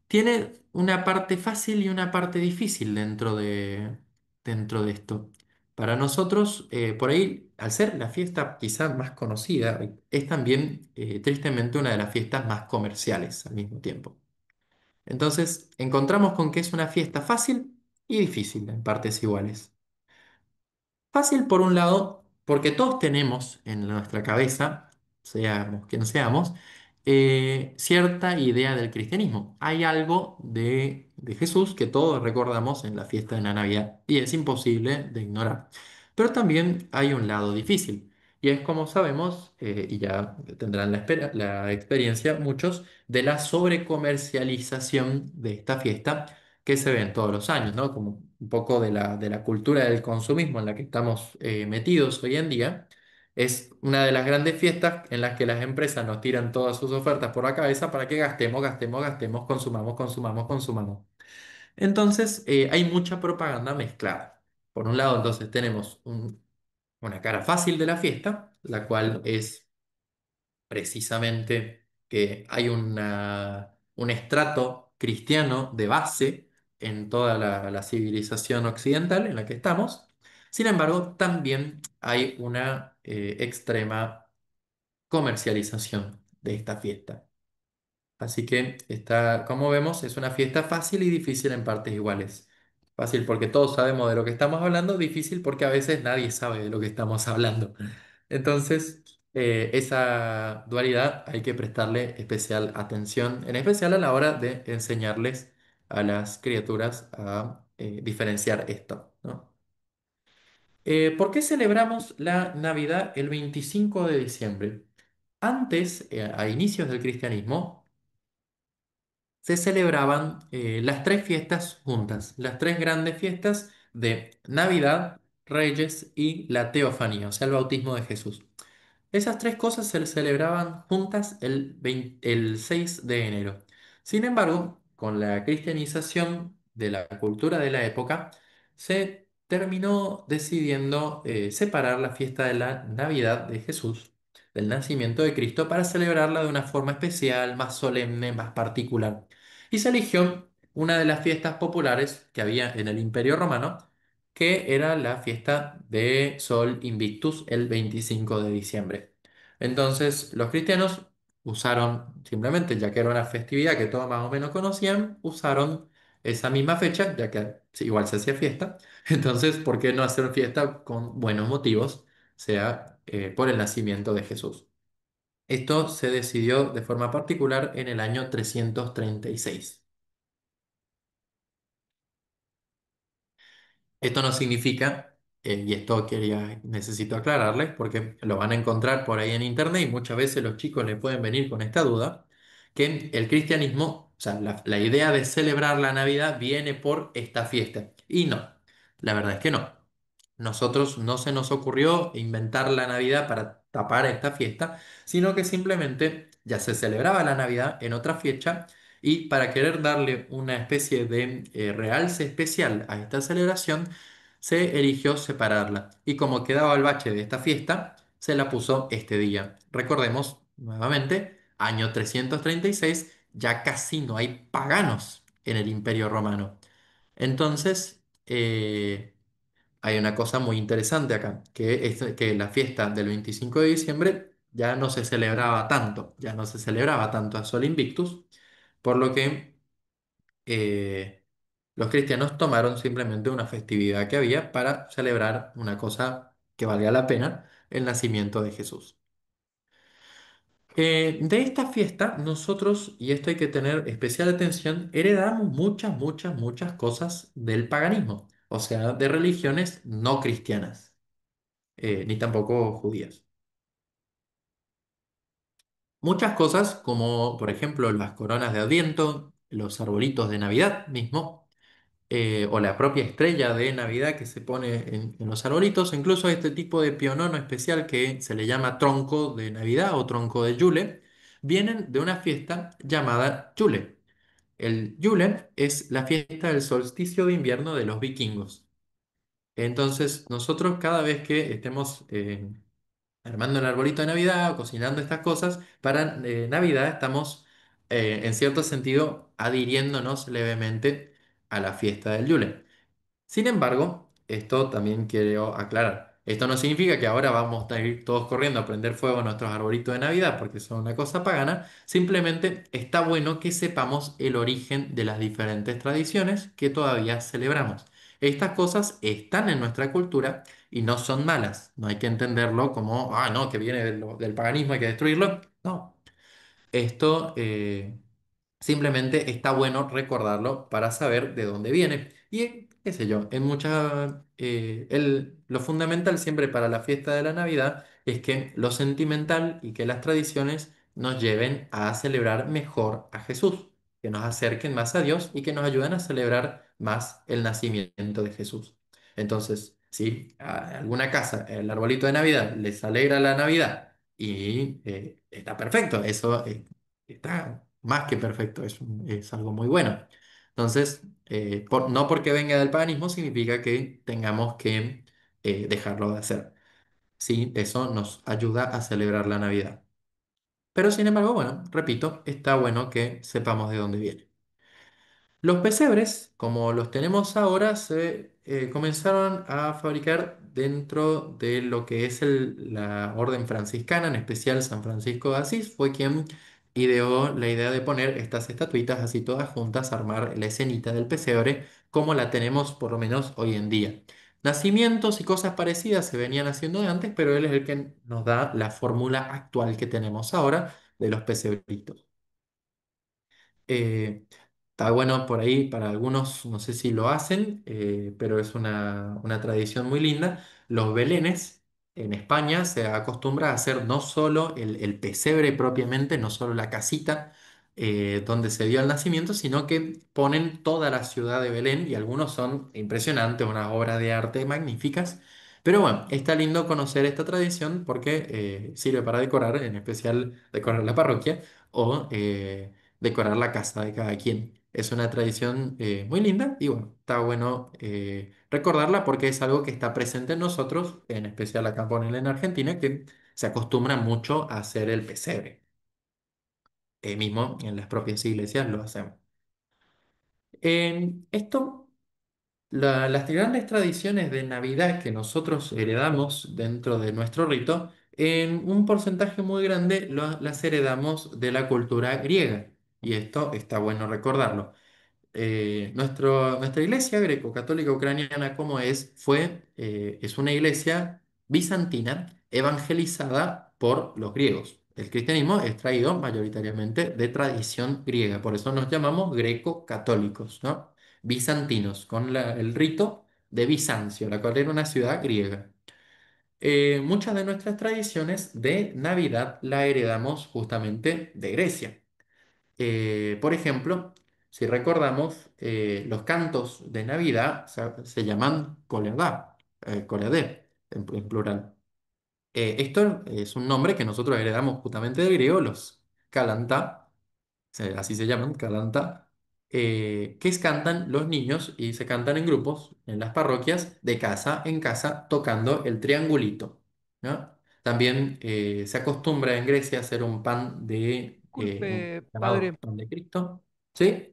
tiene una parte fácil y una parte difícil dentro de esto. Para nosotros, por ahí, al ser la fiesta quizá más conocida, es también, tristemente, una de las fiestas más comerciales al mismo tiempo. Entonces, encontramos con que es una fiesta fácil y difícil en partes iguales. Fácil por un lado, porque todos tenemos en nuestra cabeza, seamos quien seamos, cierta idea del cristianismo. Hay algo de Jesús que todos recordamos en la fiesta de la Navidad y es imposible de ignorar. Pero también hay un lado difícil y es como sabemos, y ya tendrán la experiencia muchos, de la sobrecomercialización de esta fiesta que se ven todos los años, ¿no? Como un poco de la cultura del consumismo en la que estamos metidos hoy en día. Es una de las grandes fiestas en las que las empresas nos tiran todas sus ofertas por la cabeza para que gastemos, gastemos, gastemos, consumamos, consumamos, consumamos. Entonces, hay mucha propaganda mezclada. Por un lado, entonces tenemos una cara fácil de la fiesta, la cual es precisamente que hay un estrato cristiano de base en toda la civilización occidental en la que estamos. Sin embargo, también hay una extrema comercialización de esta fiesta. Así que está, como vemos, es una fiesta fácil y difícil en partes iguales. Fácil porque todos sabemos de lo que estamos hablando, difícil porque a veces nadie sabe de lo que estamos hablando. Entonces, esa dualidad hay que prestarle especial atención, en especial a la hora de enseñarles a las criaturas a diferenciar esto, ¿no? ¿Por qué celebramos la Navidad el 25 de diciembre? Antes, a inicios del cristianismo, se celebraban las tres fiestas juntas, las tres grandes fiestas de Navidad, Reyes y la Teofanía, o sea, el bautismo de Jesús. Esas tres cosas se celebraban juntas el 6 de enero. Sin embargo, con la cristianización de la cultura de la época, se terminó decidiendo separar la fiesta de la Navidad de Jesús, del nacimiento de Cristo, para celebrarla de una forma especial, más solemne, más particular. Y se eligió una de las fiestas populares que había en el Imperio Romano, que era la fiesta de Sol Invictus el 25 de diciembre. Entonces, los cristianos usaron, simplemente, ya que era una festividad que todos más o menos conocían, usaron esa misma fecha, ya que sí, igual se hacía fiesta. Entonces, ¿por qué no hacer fiesta con buenos motivos, sea por el nacimiento de Jesús? Esto se decidió de forma particular en el año 336. Esto no significa, y esto necesito aclararles, porque lo van a encontrar por ahí en internet y muchas veces los chicos les pueden venir con esta duda, que el cristianismo, o sea, la idea de celebrar la Navidad viene por esta fiesta. Y no, la verdad es que no. Nosotros no se nos ocurrió inventar la Navidad para tapar esta fiesta, sino que simplemente ya se celebraba la Navidad en otra fecha y para querer darle una especie de realce especial a esta celebración, se eligió separarla. Y como quedaba el bache de esta fiesta, se la puso este día. Recordemos nuevamente, año 336, ya casi no hay paganos en el Imperio Romano. Entonces, hay una cosa muy interesante acá, que es que la fiesta del 25 de diciembre ya no se celebraba tanto, ya no se celebraba tanto a Sol Invictus, por lo que los cristianos tomaron simplemente una festividad que había para celebrar una cosa que valga la pena, el nacimiento de Jesús. De esta fiesta, nosotros, y esto hay que tener especial atención, heredamos muchas, muchas, muchas cosas del paganismo, o sea, de religiones no cristianas, ni tampoco judías. Muchas cosas como, por ejemplo, las coronas de Adviento, los arbolitos de Navidad mismo, o la propia estrella de Navidad que se pone en los arbolitos, incluso este tipo de pionono especial que se le llama tronco de Navidad o tronco de Yule, vienen de una fiesta llamada Yule. El Yule es la fiesta del solsticio de invierno de los vikingos. Entonces, nosotros cada vez que estemos armando el arbolito de Navidad o cocinando estas cosas, para Navidad estamos, en cierto sentido, adhiriéndonos levemente a la fiesta del Yule. Sin embargo, esto también quiero aclarar. Esto no significa que ahora vamos a ir todos corriendo a prender fuego a nuestros arbolitos de Navidad porque son una cosa pagana. Simplemente está bueno que sepamos el origen de las diferentes tradiciones que todavía celebramos. Estas cosas están en nuestra cultura y no son malas. No hay que entenderlo como, ah, no, que viene del paganismo, hay que destruirlo. No, esto simplemente está bueno recordarlo para saber de dónde viene. Y qué sé yo, en muchas, lo fundamental siempre para la fiesta de la Navidad es que lo sentimental y que las tradiciones nos lleven a celebrar mejor a Jesús, que nos acerquen más a Dios y que nos ayuden a celebrar más el nacimiento de Jesús. Entonces, si a alguna casa el arbolito de Navidad les alegra la Navidad y está perfecto, eso está más que perfecto, es algo muy bueno. Entonces, no porque venga del paganismo significa que tengamos que dejarlo de hacer. Sí, eso nos ayuda a celebrar la Navidad. Pero sin embargo, bueno, repito, está bueno que sepamos de dónde viene. Los pesebres, como los tenemos ahora, se comenzaron a fabricar dentro de lo que es la orden franciscana, en especial San Francisco de Asís, fue quien ideó la idea de poner estas estatuitas así todas juntas, armar la escenita del pesebre, como la tenemos por lo menos hoy en día. Nacimientos y cosas parecidas se venían haciendo de antes, pero él es el que nos da la fórmula actual que tenemos ahora de los pesebritos. Eh, Está bueno por ahí, para algunos no sé si lo hacen, pero es una tradición muy linda. Los belenes en España se acostumbra a hacer no solo el pesebre propiamente, no solo la casita donde se dio el nacimiento, sino que ponen toda la ciudad de Belén y algunos son impresionantes, unas obras de arte magníficas. Pero bueno, está lindo conocer esta tradición porque sirve para decorar, en especial decorar la parroquia o decorar la casa de cada quien. Es una tradición muy linda y bueno, está bueno recordarla porque es algo que está presente en nosotros, en especial acá ponele en Argentina, que se acostumbra mucho a hacer el pesebre. Mismo en las propias iglesias lo hacemos. Esto, las grandes tradiciones de Navidad que nosotros heredamos dentro de nuestro rito, en un porcentaje muy grande las heredamos de la cultura griega. Y esto está bueno recordarlo. Nuestra iglesia greco-católica ucraniana, como es una iglesia bizantina evangelizada por los griegos. El cristianismo es traído mayoritariamente de tradición griega, por eso nos llamamos greco-católicos, ¿no? Bizantinos, con el rito de Bizancio, la cual era una ciudad griega. Muchas de nuestras tradiciones de Navidad la heredamos justamente de Grecia. Por ejemplo, si recordamos, los cantos de Navidad se llaman koledá, koledé en plural. Esto es un nombre que nosotros heredamos justamente del griego, los kalantá, así se llaman, kalantá, cantan los niños y se cantan en grupos en las parroquias de casa en casa tocando el triangulito, ¿no? También se acostumbra en Grecia a hacer un pan Disculpe, llamado padre, pan de Cristo. ¿Sí?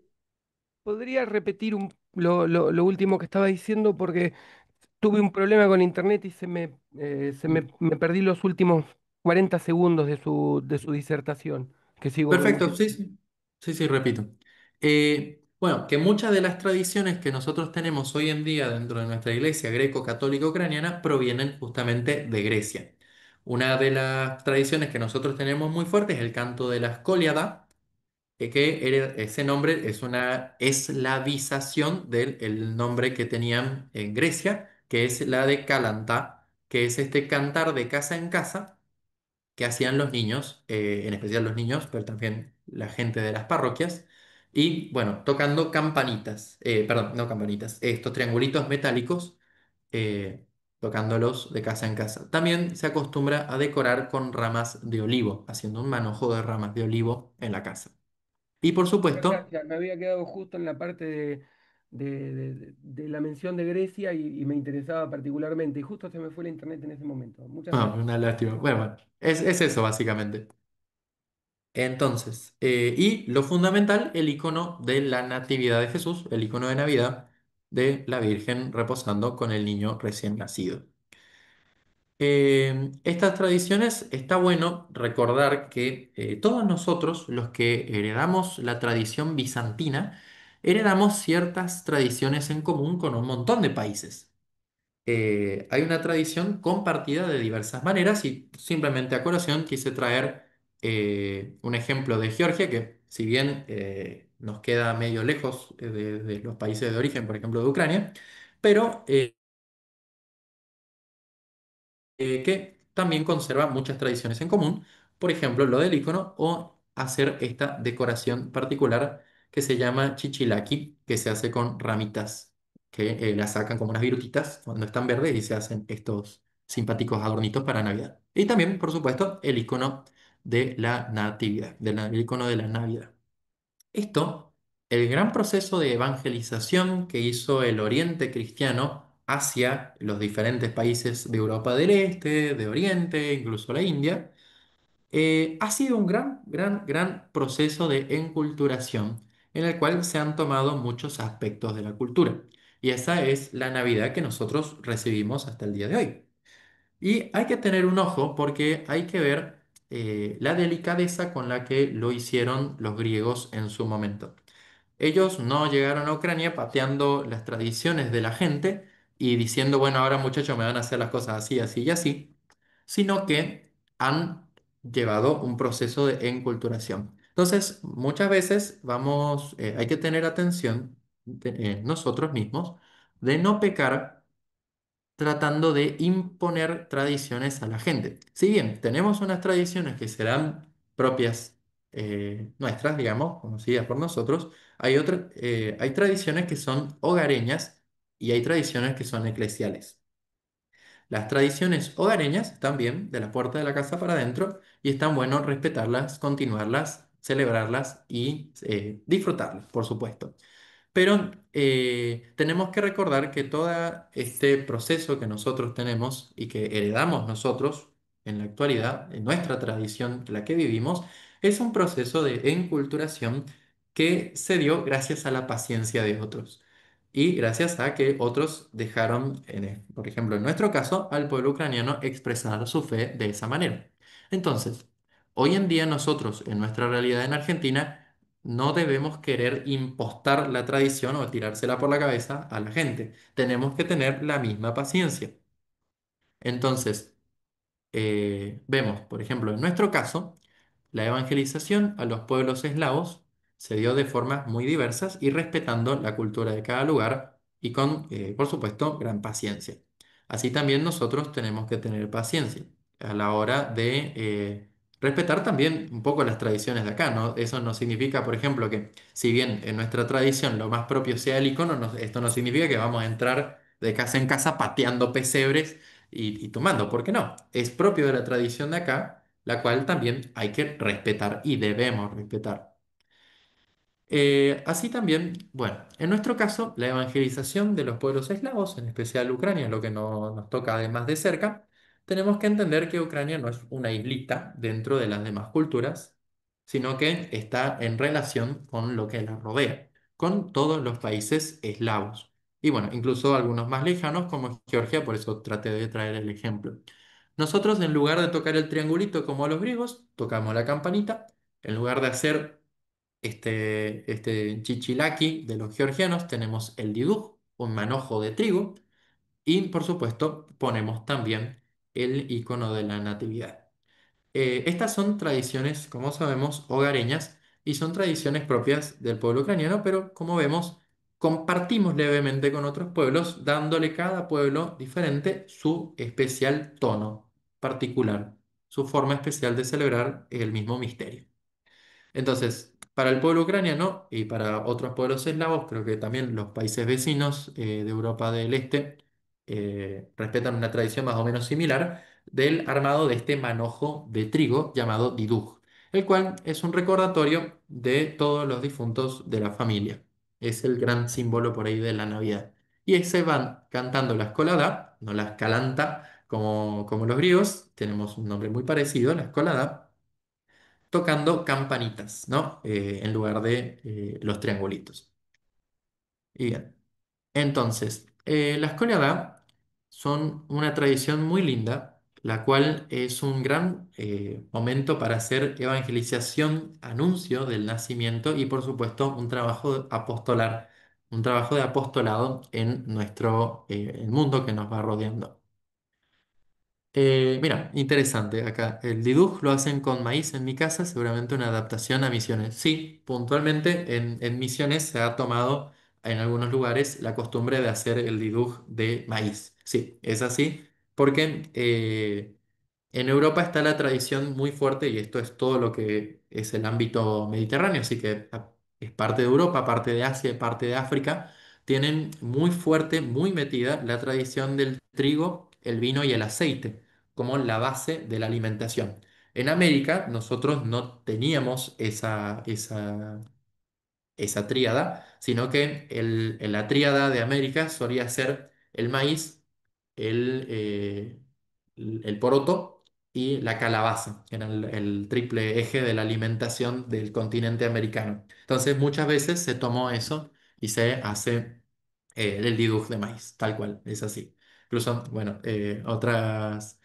¿podría repetir lo último que estaba diciendo? Porque tuve un problema con internet y me perdí los últimos 40 segundos de su disertación, que sigo Perfecto, sí, repitiendo. sí. Sí, sí, repito. Bueno, que muchas de las tradiciones que nosotros tenemos hoy en día dentro de nuestra iglesia greco-católica ucraniana provienen justamente de Grecia. Una de las tradiciones que nosotros tenemos muy fuerte es el canto de la Escóliada, ese nombre es una eslavización del el nombre que tenían en Grecia, que es la de Kalantá, que es este cantar de casa en casa que hacían los niños, en especial los niños, pero también la gente de las parroquias, y bueno, tocando campanitas, perdón, no campanitas, estos triangulitos metálicos, eh, tocándolos de casa en casa. También se acostumbra a decorar con ramas de olivo, haciendo un manojo de ramas de olivo en la casa. Y por Muchas supuesto, gracias, me había quedado justo en la parte de la mención de Grecia y me interesaba particularmente. Y justo se me fue la internet en ese momento. Muchas Ah, gracias. una lástima. Bueno, es eso básicamente. Entonces, y lo fundamental, el icono de la Natividad de Jesús, el icono de Navidad de la Virgen reposando con el niño recién nacido. Estas tradiciones está bueno recordar que todos nosotros, los que heredamos la tradición bizantina, heredamos ciertas tradiciones en común con un montón de países. Hay una tradición compartida de diversas maneras y simplemente a colación quise traer un ejemplo de Georgia que si bien nos queda medio lejos de los países de origen, por ejemplo de Ucrania, pero que también conserva muchas tradiciones en común, por ejemplo lo del icono o hacer esta decoración particular que se llama chichilaki, que se hace con ramitas que la sacan como unas virutitas cuando están verdes y se hacen estos simpáticos adornitos para Navidad. Y también, por supuesto, el icono de la natividad, el icono de la Navidad. Esto, el gran proceso de evangelización que hizo el Oriente cristiano hacia los diferentes países de Europa del Este, de Oriente, incluso la India, ha sido un gran proceso de enculturación en el cual se han tomado muchos aspectos de la cultura. Y esa es la Navidad que nosotros recibimos hasta el día de hoy. Y hay que tener un ojo porque hay que ver la delicadeza con la que lo hicieron los griegos en su momento. Ellos no llegaron a Ucrania pateando las tradiciones de la gente y diciendo, bueno, ahora muchachos me van a hacer las cosas así, así y así, sino que han llevado un proceso de enculturación. Entonces, muchas veces hay que tener atención nosotros mismos de no pecar tratando de imponer tradiciones a la gente. Si bien tenemos unas tradiciones que serán propias nuestras, digamos, conocidas por nosotros, hay tradiciones que son hogareñas y hay tradiciones que son eclesiales. Las tradiciones hogareñas están bien, de la puerta de la casa para adentro, y están bueno respetarlas, continuarlas, celebrarlas y disfrutarlas, por supuesto. Pero tenemos que recordar que todo este proceso que nosotros tenemos y que heredamos nosotros en la actualidad, en nuestra tradición, la que vivimos, es un proceso de enculturación que se dio gracias a la paciencia de otros y gracias a que otros dejaron, por ejemplo, en nuestro caso, al pueblo ucraniano expresar su fe de esa manera. Entonces, hoy en día nosotros, en nuestra realidad en Argentina, no debemos querer impostar la tradición o tirársela por la cabeza a la gente. Tenemos que tener la misma paciencia. Entonces, vemos, por ejemplo, en nuestro caso, la evangelización a los pueblos eslavos se dio de formas muy diversas y respetando la cultura de cada lugar y con, por supuesto, gran paciencia. Así también nosotros tenemos que tener paciencia a la hora de respetar también un poco las tradiciones de acá, ¿no? Eso no significa, por ejemplo, que si bien en nuestra tradición lo más propio sea el icono, esto no significa que vamos a entrar de casa en casa pateando pesebres y tomando, ¿por qué no? Es propio de la tradición de acá, la cual también hay que respetar y debemos respetar. Así también, bueno, en nuestro caso, la evangelización de los pueblos eslavos, en especial Ucrania, lo que nos toca además de cerca, tenemos que entender que Ucrania no es una islita dentro de las demás culturas, sino que está en relación con lo que la rodea, con todos los países eslavos. Y bueno, incluso algunos más lejanos como Georgia, por eso traté de traer el ejemplo. Nosotros, en lugar de tocar el triangulito como los griegos, tocamos la campanita. En lugar de hacer este chichilaki de los georgianos, tenemos el diduj, un manojo de trigo, y por supuesto ponemos también el icono de la natividad. Estas son tradiciones, como sabemos, hogareñas y son tradiciones propias del pueblo ucraniano, pero como vemos, compartimos levemente con otros pueblos, dándole cada pueblo diferente su especial tono particular, su forma especial de celebrar el mismo misterio. Entonces, para el pueblo ucraniano y para otros pueblos eslavos, creo que también los países vecinos de Europa del Este respetan una tradición más o menos similar del armado de este manojo de trigo llamado diduj, el cual es un recordatorio de todos los difuntos de la familia. Es el gran símbolo por ahí de la Navidad. Y ahí se van cantando la escolada, no la escalanta como los griegos, tenemos un nombre muy parecido, la escolada, tocando campanitas, ¿no? En lugar de los triangulitos. Y bien. Entonces, las Kolyada son una tradición muy linda, la cual es un gran momento para hacer evangelización, anuncio del nacimiento y, por supuesto, un trabajo apostolar, un trabajo de apostolado en nuestro el mundo que nos va rodeando. Mira, interesante acá. El diduj lo hacen con maíz en mi casa, seguramente una adaptación a Misiones. Sí, puntualmente en Misiones se ha tomado en algunos lugares la costumbre de hacer el diduj de maíz. Sí, es así, porque en Europa está la tradición muy fuerte y esto es todo lo que es el ámbito mediterráneo, así que es parte de Europa, parte de Asia, parte de África tienen muy fuerte, muy metida la tradición del trigo, el vino y el aceite como la base de la alimentación. En América nosotros no teníamos esa tríada, sino que en la tríada de América solía ser el maíz, el, eh, el poroto y la calabaza, que eran el triple eje de la alimentación del continente americano. Entonces muchas veces se tomó eso y se hace el diduj de maíz, tal cual, es así. Incluso, bueno, otras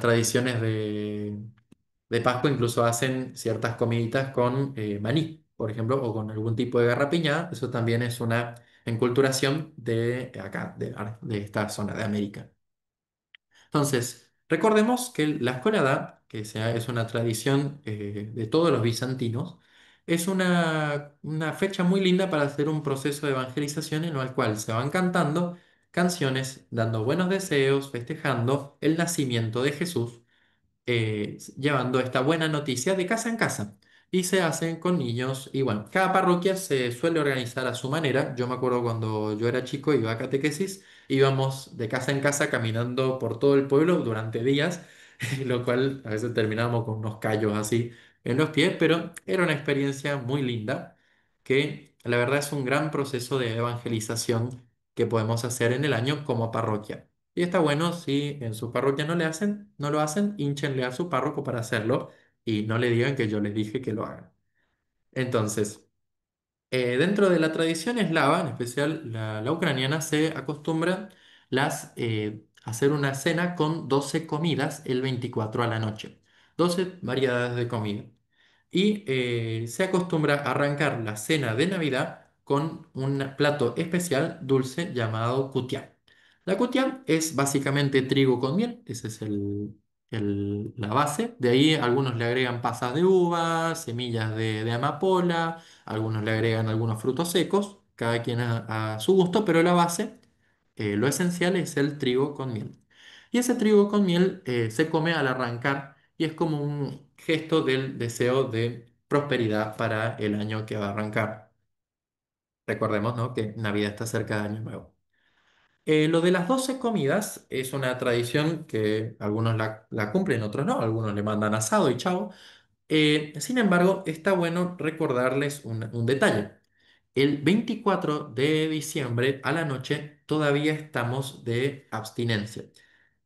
tradiciones de Pascua incluso hacen ciertas comiditas con maní, por ejemplo, o con algún tipo de garrapiñada. Eso también es una enculturación de acá, de esta zona de América. Entonces, recordemos que la escolada, es una tradición de todos los bizantinos, es una fecha muy linda para hacer un proceso de evangelización en el cual se van cantando canciones, dando buenos deseos, festejando el nacimiento de Jesús llevando esta buena noticia de casa en casa. Y se hacen con niños. Y bueno, cada parroquia se suele organizar a su manera. Yo me acuerdo cuando yo era chico, iba a catequesis, íbamos de casa en casa caminando por todo el pueblo durante días, lo cual a veces terminábamos con unos callos así en los pies, pero era una experiencia muy linda que la verdad es un gran proceso de evangelización que podemos hacer en el año como parroquia. Y está bueno si en su parroquia no lo hacen, hínchenle a su párroco para hacerlo y no le digan que yo les dije que lo hagan. Entonces, dentro de la tradición eslava, en especial la ucraniana, se acostumbra hacer una cena con 12 comidas el 24 a la noche. 12 variedades de comida. Y se acostumbra a arrancar la cena de Navidad con un plato especial dulce llamado kutiá. La kutiá es básicamente trigo con miel, esa es la base. De ahí algunos le agregan pasas de uva, semillas de amapola, algunos le agregan algunos frutos secos, cada quien a su gusto, pero la base, lo esencial es el trigo con miel. Y ese trigo con miel se come al arrancar y es como un gesto del deseo de prosperidad para el año que va a arrancar. Recordemos, ¿no?, que Navidad está cerca de Año Nuevo. Lo de las 12 comidas es una tradición que algunos la cumplen, otros no, algunos le mandan asado y chao. Sin embargo, está bueno recordarles un detalle. El 24 de diciembre a la noche todavía estamos de abstinencia.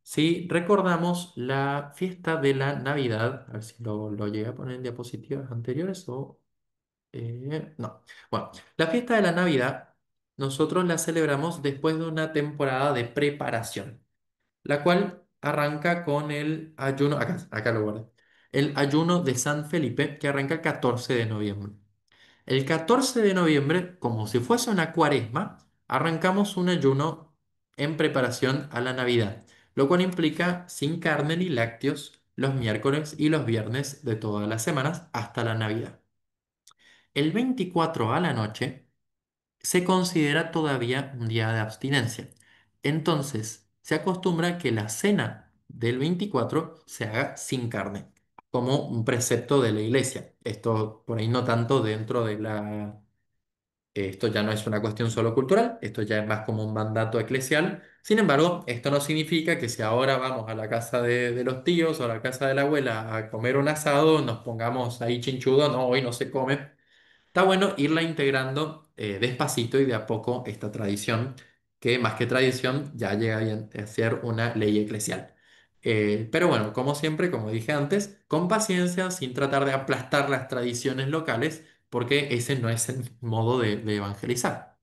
Si recordamos la fiesta de la Navidad, a ver si lo llegué a poner en diapositivas anteriores o no. Bueno, la fiesta de la Navidad nosotros la celebramos después de una temporada de preparación, la cual arranca con el ayuno, acá lo guardé, el ayuno de San Felipe, que arranca el 14 de noviembre. El 14 de noviembre, como si fuese una cuaresma, arrancamos un ayuno en preparación a la Navidad, lo cual implica sin carne ni lácteos los miércoles y los viernes de todas las semanas hasta la Navidad. El 24 a la noche se considera todavía un día de abstinencia. Entonces, se acostumbra que la cena del 24 se haga sin carne, como un precepto de la iglesia. Esto por ahí no tanto dentro de esto ya no es una cuestión solo cultural, esto ya es más como un mandato eclesial. Sin embargo, esto no significa que si ahora vamos a la casa de los tíos o a la casa de la abuela a comer un asado, nos pongamos ahí chinchudo, no, hoy no se come. Está bueno irla integrando despacito y de a poco esta tradición, que más que tradición ya llega a ser una ley eclesial. Pero bueno, como siempre, como dije antes, con paciencia, sin tratar de aplastar las tradiciones locales, porque ese no es el modo de evangelizar.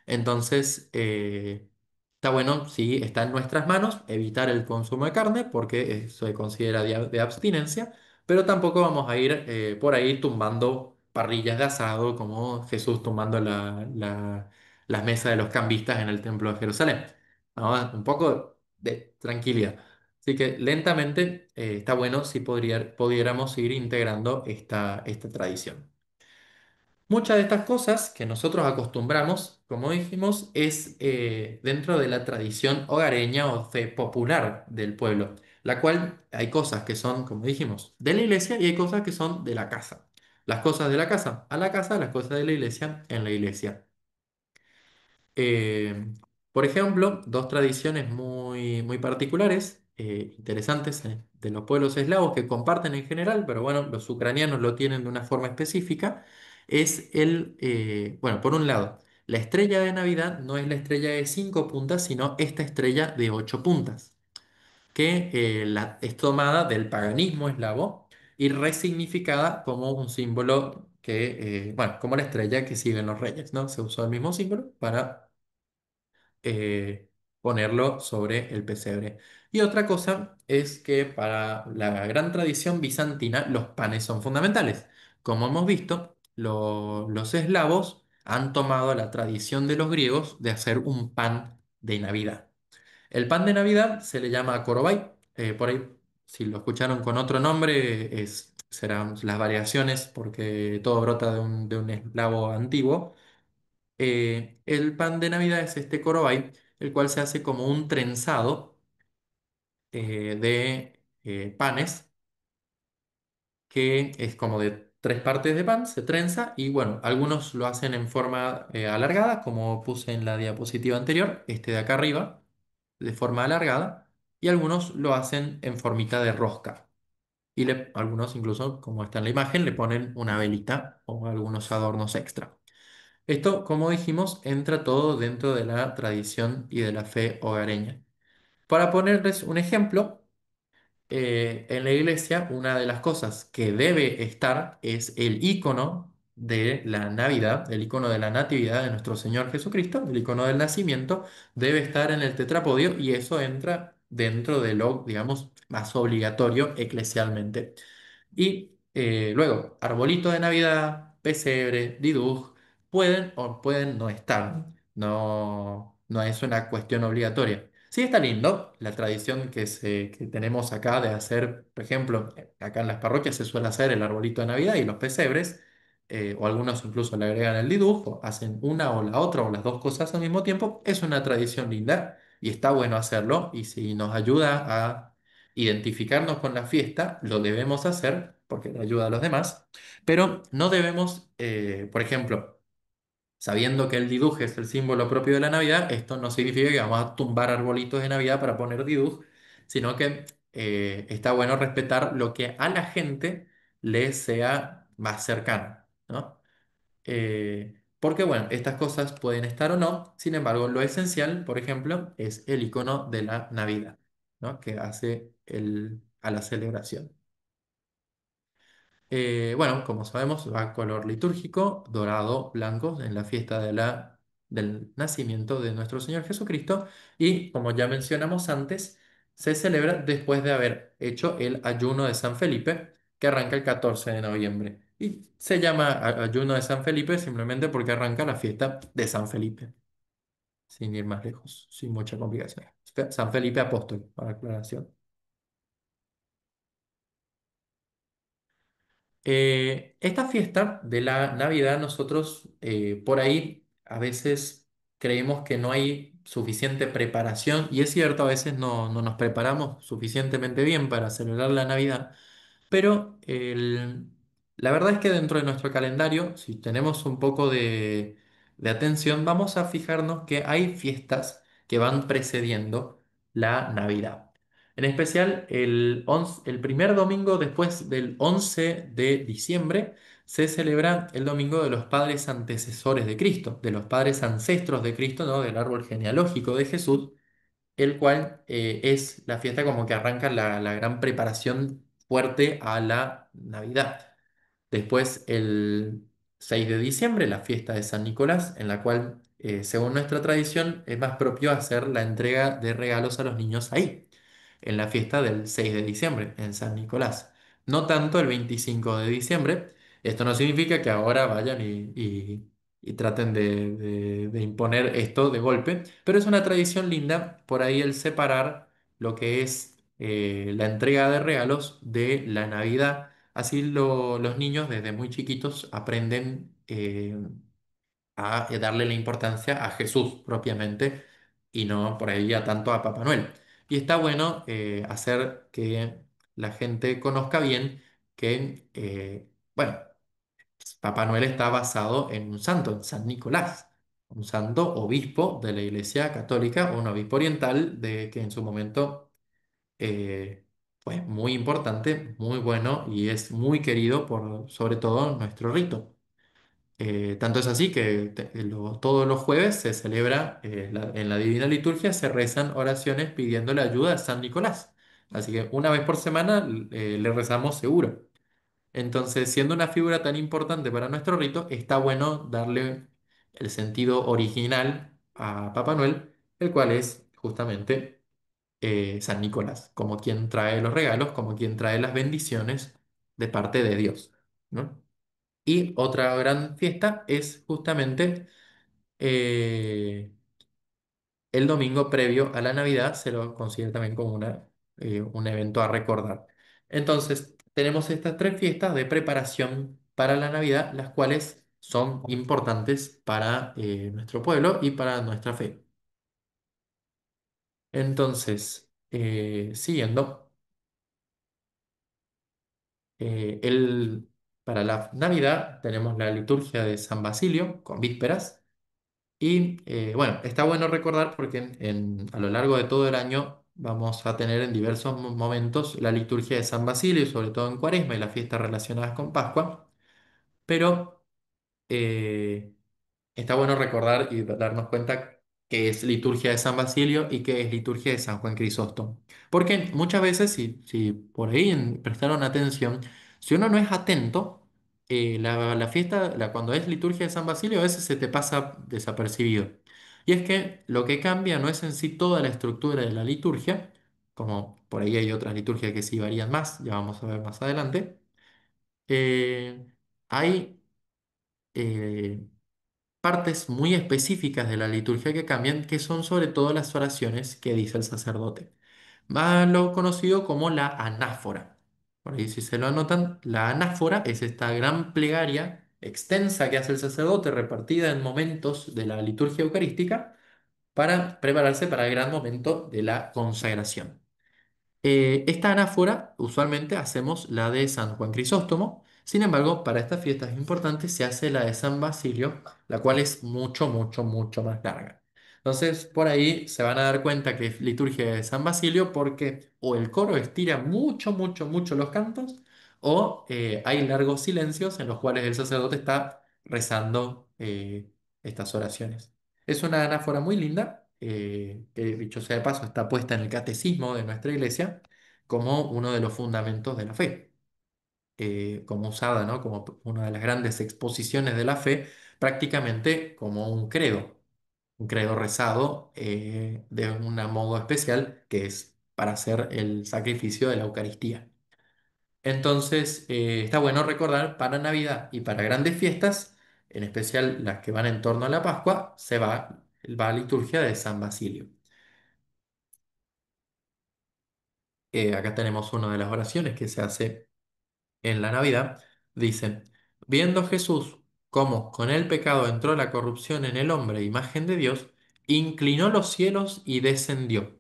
Entonces, está bueno, si está en nuestras manos, evitar el consumo de carne, porque eso se considera de abstinencia, pero tampoco vamos a ir por ahí tumbando parrillas de asado, como Jesús tumbando las mesas de los cambistas en el templo de Jerusalén. ¿No? Un poco de tranquilidad. Así que lentamente está bueno si pudiéramos ir integrando esta tradición. Muchas de estas cosas que nosotros acostumbramos, como dijimos, es dentro de la tradición hogareña o fe popular del pueblo, la cual hay cosas que son, como dijimos, de la iglesia y hay cosas que son de la casa. Las cosas de la casa a la casa, las cosas de la iglesia en la iglesia. Eh, por ejemplo, dos tradiciones muy particulares, interesantes de los pueblos eslavos que comparten en general, pero bueno, los ucranianos lo tienen de una forma específica, es bueno, por un lado, la estrella de Navidad no es la estrella de 5 puntas, sino esta estrella de 8 puntas, que es tomada del paganismo eslavo y resignificada como un símbolo que, bueno, como la estrella que siguen los reyes, ¿no? Se usó el mismo símbolo para eh, ponerlo sobre el pesebre. Y otra cosa es que para la gran tradición bizantina los panes son fundamentales. Como hemos visto, los eslavos han tomado la tradición de los griegos de hacer un pan de Navidad. El pan de Navidad se le llama korobay. Por ahí, si lo escucharon con otro nombre, serán las variaciones porque todo brota de un eslavo antiguo. El pan de Navidad es este corobay, el cual se hace como un trenzado de panes, que es como de 3 partes de pan, se trenza y bueno, algunos lo hacen en forma alargada, como puse en la diapositiva anterior, este de acá arriba, de forma alargada, y algunos lo hacen en formita de rosca. Y algunos incluso, como está en la imagen, le ponen una velita o algunos adornos extra. Esto, como dijimos, entra todo dentro de la tradición y de la fe hogareña. Para ponerles un ejemplo, en la iglesia una de las cosas que debe estar es el icono de la Navidad, el icono de la Natividad de nuestro Señor Jesucristo, el icono del nacimiento, debe estar en el tetrapodio y eso entra dentro de lo, digamos, más obligatorio eclesialmente. Y luego, arbolito de Navidad, pesebre, diduj, pueden o pueden no estar. No, no es una cuestión obligatoria. Sí está lindo la tradición que tenemos acá de hacer, por ejemplo, acá en las parroquias se suele hacer el arbolito de Navidad y los pesebres, o algunos incluso le agregan el dibuj, o hacen una o la otra o las dos cosas al mismo tiempo. Es una tradición linda y está bueno hacerlo y si nos ayuda a identificarnos con la fiesta, lo debemos hacer porque le ayuda a los demás, pero no debemos, por ejemplo, sabiendo que el dibujo es el símbolo propio de la Navidad, esto no significa que vamos a tumbar arbolitos de Navidad para poner dibujo, sino que está bueno respetar lo que a la gente le sea más cercano, ¿no? Porque bueno, estas cosas pueden estar o no, sin embargo, lo esencial, por ejemplo, es el icono de la Navidad, ¿no? Que hace a la celebración. Bueno, como sabemos, va color litúrgico, dorado, blanco, en la fiesta del nacimiento de nuestro Señor Jesucristo. Y como ya mencionamos antes, se celebra después de haber hecho el ayuno de San Felipe, que arranca el 14 de noviembre. Y se llama ayuno de San Felipe simplemente porque arranca la fiesta de San Felipe, sin ir más lejos, sin mucha complicación. San Felipe Apóstol, para aclaración. Esta fiesta de la Navidad, nosotros por ahí a veces creemos que no hay suficiente preparación, y es cierto, a veces no nos preparamos suficientemente bien para celebrar la Navidad, pero la verdad es que dentro de nuestro calendario, si tenemos un poco de atención, vamos a fijarnos que hay fiestas que van precediendo la Navidad. En especial el primer domingo después del 11 de diciembre se celebra el domingo de los padres antecesores de Cristo, de los padres ancestros de Cristo, ¿no? Del árbol genealógico de Jesús, el cual es la fiesta como que arranca la gran preparación fuerte a la Navidad. Después, el 6 de diciembre, la fiesta de San Nicolás, en la cual, según nuestra tradición, es más propio hacer la entrega de regalos a los niños ahí, en la fiesta del 6 de diciembre, en San Nicolás. No tanto el 25 de diciembre. Esto no significa que ahora vayan y traten de imponer esto de golpe, pero es una tradición linda por ahí el separar lo que es la entrega de regalos de la Navidad. Así los niños desde muy chiquitos aprenden a darle la importancia a Jesús propiamente y no por ahí a tanto a Papá Noel. Y está bueno hacer que la gente conozca bien que, bueno, Papá Noel está basado en un santo, en San Nicolás, un santo obispo de la Iglesia Católica, un obispo oriental de que en su momento fue muy importante, muy bueno y es muy querido por sobre todo nuestro rito. Tanto es así que todos los jueves se celebra en la Divina Liturgia, se rezan oraciones pidiéndole ayuda a San Nicolás. Así que una vez por semana le rezamos seguro. Entonces, siendo una figura tan importante para nuestro rito, está bueno darle el sentido original a Papá Noel, el cual es justamente San Nicolás, como quien trae los regalos, como quien trae las bendiciones de parte de Dios, ¿no? Y otra gran fiesta es justamente el domingo previo a la Navidad, se lo considera también como un evento a recordar. Entonces, tenemos estas tres fiestas de preparación para la Navidad, las cuales son importantes para nuestro pueblo y para nuestra fe. Entonces, siguiendo, para la Navidad tenemos la liturgia de San Basilio con vísperas. Y bueno, está bueno recordar porque a lo largo de todo el año vamos a tener en diversos momentos la liturgia de San Basilio, sobre todo en Cuaresma y las fiestas relacionadas con Pascua, pero eh, está bueno recordar y darnos cuenta qué es liturgia de San Basilio y qué es liturgia de San Juan Crisóstomo. Porque muchas veces, si por ahí prestaron atención, si uno no es atento, la fiesta, cuando es liturgia de San Basilio, a veces se te pasa desapercibido. Y es que lo que cambia no es en sí toda la estructura de la liturgia, como por ahí hay otras liturgias que sí varían más, ya vamos a ver más adelante. eh, hay eh, partes muy específicas de la liturgia que cambian, que son sobre todo las oraciones que dice el sacerdote. Más lo conocido como la anáfora. Por ahí si se lo anotan, la anáfora es esta gran plegaria extensa que hace el sacerdote repartida en momentos de la liturgia eucarística para prepararse para el gran momento de la consagración. Esta anáfora usualmente hacemos la de San Juan Crisóstomo, sin embargo, para estas fiestas importantes se hace la de San Basilio, la cual es mucho, mucho, mucho más larga. Entonces, por ahí se van a dar cuenta que es liturgia de San Basilio porque o el coro estira mucho, mucho, mucho los cantos, o hay largos silencios en los cuales el sacerdote está rezando estas oraciones. Es una anáfora muy linda, que dicho sea de paso, está puesta en el catecismo de nuestra iglesia como uno de los fundamentos de la fe, como usada, ¿no? Como una de las grandes exposiciones de la fe, prácticamente como un credo rezado de un modo especial, que es para hacer el sacrificio de la Eucaristía. Entonces, está bueno recordar para Navidad y para grandes fiestas, en especial las que van en torno a la Pascua, va a liturgia de San Basilio. Acá tenemos una de las oraciones que se hace en la Navidad. Dice, viendo Jesús cómo con el pecado entró la corrupción en el hombre, imagen de Dios, inclinó los cielos y descendió.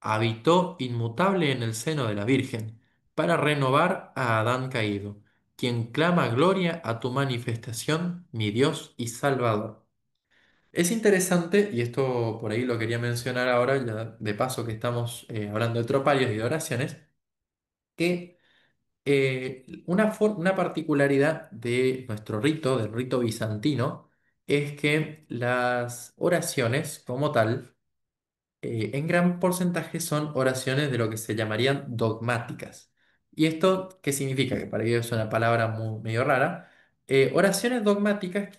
Habitó inmutable en el seno de la Virgen, para renovar a Adán caído, quien clama gloria a tu manifestación, mi Dios y Salvador. Es interesante, y esto por ahí lo quería mencionar ahora, ya de paso que estamos hablando de troparios y de oraciones, que Una particularidad de nuestro rito, del rito bizantino, es que las oraciones como tal, en gran porcentaje son oraciones de lo que se llamarían dogmáticas. ¿Y esto qué significa? Que para ellos es una palabra medio rara. Oraciones dogmáticas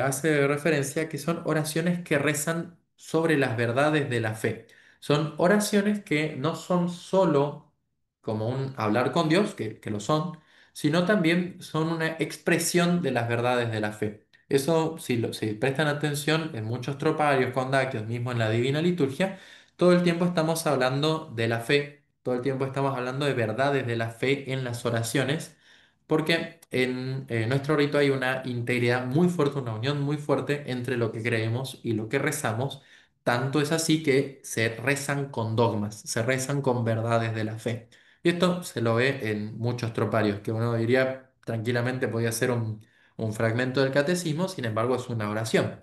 hace referencia a que son oraciones que rezan sobre las verdades de la fe. Son oraciones que no son solo como un hablar con Dios, que lo son, sino también son una expresión de las verdades de la fe. Eso, si prestan atención en muchos troparios, condaquios, mismo en la Divina Liturgia, todo el tiempo estamos hablando de la fe, todo el tiempo estamos hablando de verdades de la fe en las oraciones, porque en nuestro rito hay una integridad muy fuerte, una unión muy fuerte entre lo que creemos y lo que rezamos. Tanto es así que se rezan con dogmas, se rezan con verdades de la fe. Y esto se lo ve en muchos troparios, que uno diría tranquilamente podía ser un fragmento del catecismo, sin embargo es una oración,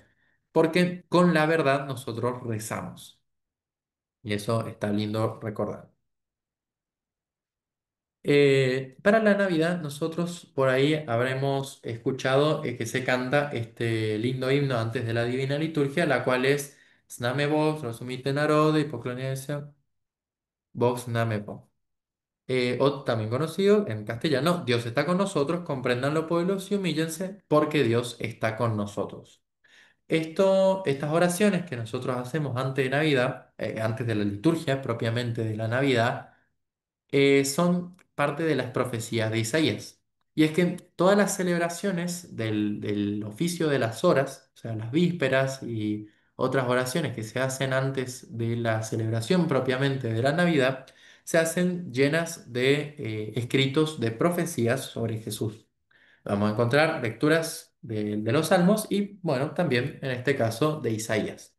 porque con la verdad nosotros rezamos. Y eso está lindo recordar. Para la Navidad nosotros por ahí habremos escuchado que se canta este lindo himno antes de la Divina Liturgia, la cual es Zname vos, resumite narode, hipocronesia, vox name vos. O también conocido en castellano, Dios está con nosotros, comprendan los pueblos y humíllense porque Dios está con nosotros. Estas oraciones que nosotros hacemos antes de Navidad, antes de la liturgia propiamente de la Navidad, son parte de las profecías de Isaías. Y es que todas las celebraciones del oficio de las horas, o sea, las vísperas y otras oraciones que se hacen antes de la celebración propiamente de la Navidad, se hacen llenas de escritos de profecías sobre Jesús. Vamos a encontrar lecturas de los Salmos y, bueno, también en este caso de Isaías.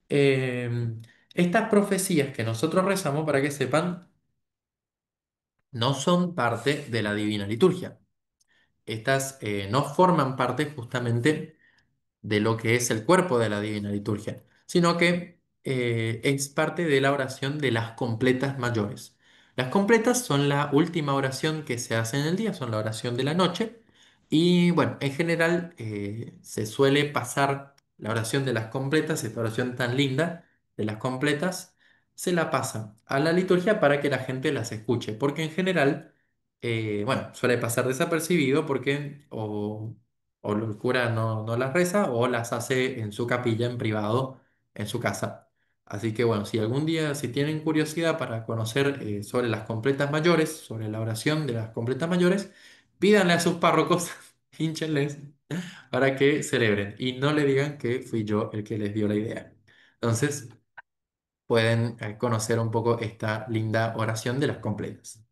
Eh, Estas profecías que nosotros rezamos, para que sepan, no son parte de la Divina Liturgia. Estas no forman parte justamente de lo que es el cuerpo de la Divina Liturgia, sino que es parte de la oración de las completas mayores. Las completas son la última oración que se hace en el día, son la oración de la noche, y bueno, en general se suele pasar la oración de las completas, esta oración tan linda de las completas, se la pasa a la liturgia para que la gente las escuche, porque en general, bueno, suele pasar desapercibido porque o el cura no las reza o las hace en su capilla en privado, en su casa. Así que bueno, si algún día, si tienen curiosidad para conocer sobre las completas mayores, sobre la oración de las completas mayores, pídanle a sus párrocos, hínchenles para que celebren y no le digan que fui yo el que les dio la idea. Entonces, pueden conocer un poco esta linda oración de las completas.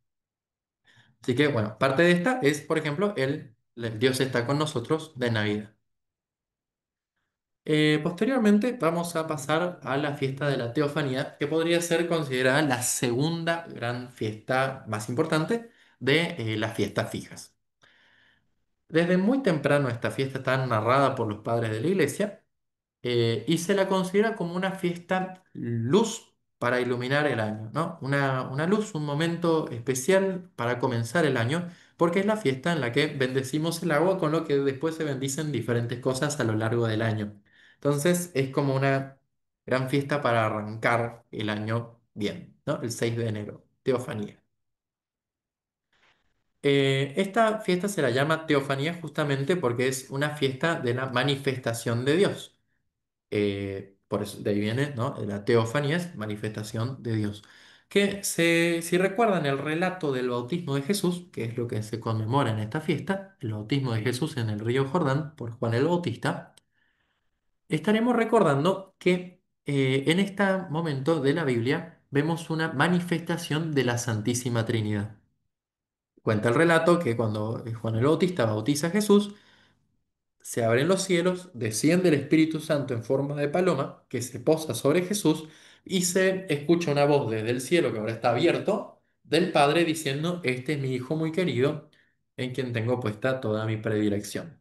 Así que bueno, parte de esta es, por ejemplo, el Dios está con nosotros de Navidad. Posteriormente vamos a pasar a la fiesta de la Teofanía, que podría ser considerada la segunda gran fiesta más importante de las fiestas fijas. Desde muy temprano esta fiesta está narrada por los padres de la iglesia y se la considera como una fiesta luz para iluminar el año, ¿no? Una luz, un momento especial para comenzar el año, porque es la fiesta en la que bendecimos el agua, con lo que después se bendicen diferentes cosas a lo largo del año. Entonces es como una gran fiesta para arrancar el año bien, ¿no? El 6 de enero, Teofanía. Esta fiesta se la llama Teofanía justamente porque es una fiesta de la manifestación de Dios. Por eso de ahí viene, ¿no? La teofanía es manifestación de Dios. Si recuerdan el relato del bautismo de Jesús, que es lo que se conmemora en esta fiesta, el bautismo de Jesús en el río Jordán por Juan el Bautista, estaremos recordando que en este momento de la Biblia vemos una manifestación de la Santísima Trinidad. Cuenta el relato que cuando Juan el Bautista bautiza a Jesús, se abren los cielos, desciende el Espíritu Santo en forma de paloma que se posa sobre Jesús y se escucha una voz desde el cielo que ahora está abierto del Padre diciendo, este es mi Hijo muy querido en quien tengo puesta toda mi predilección.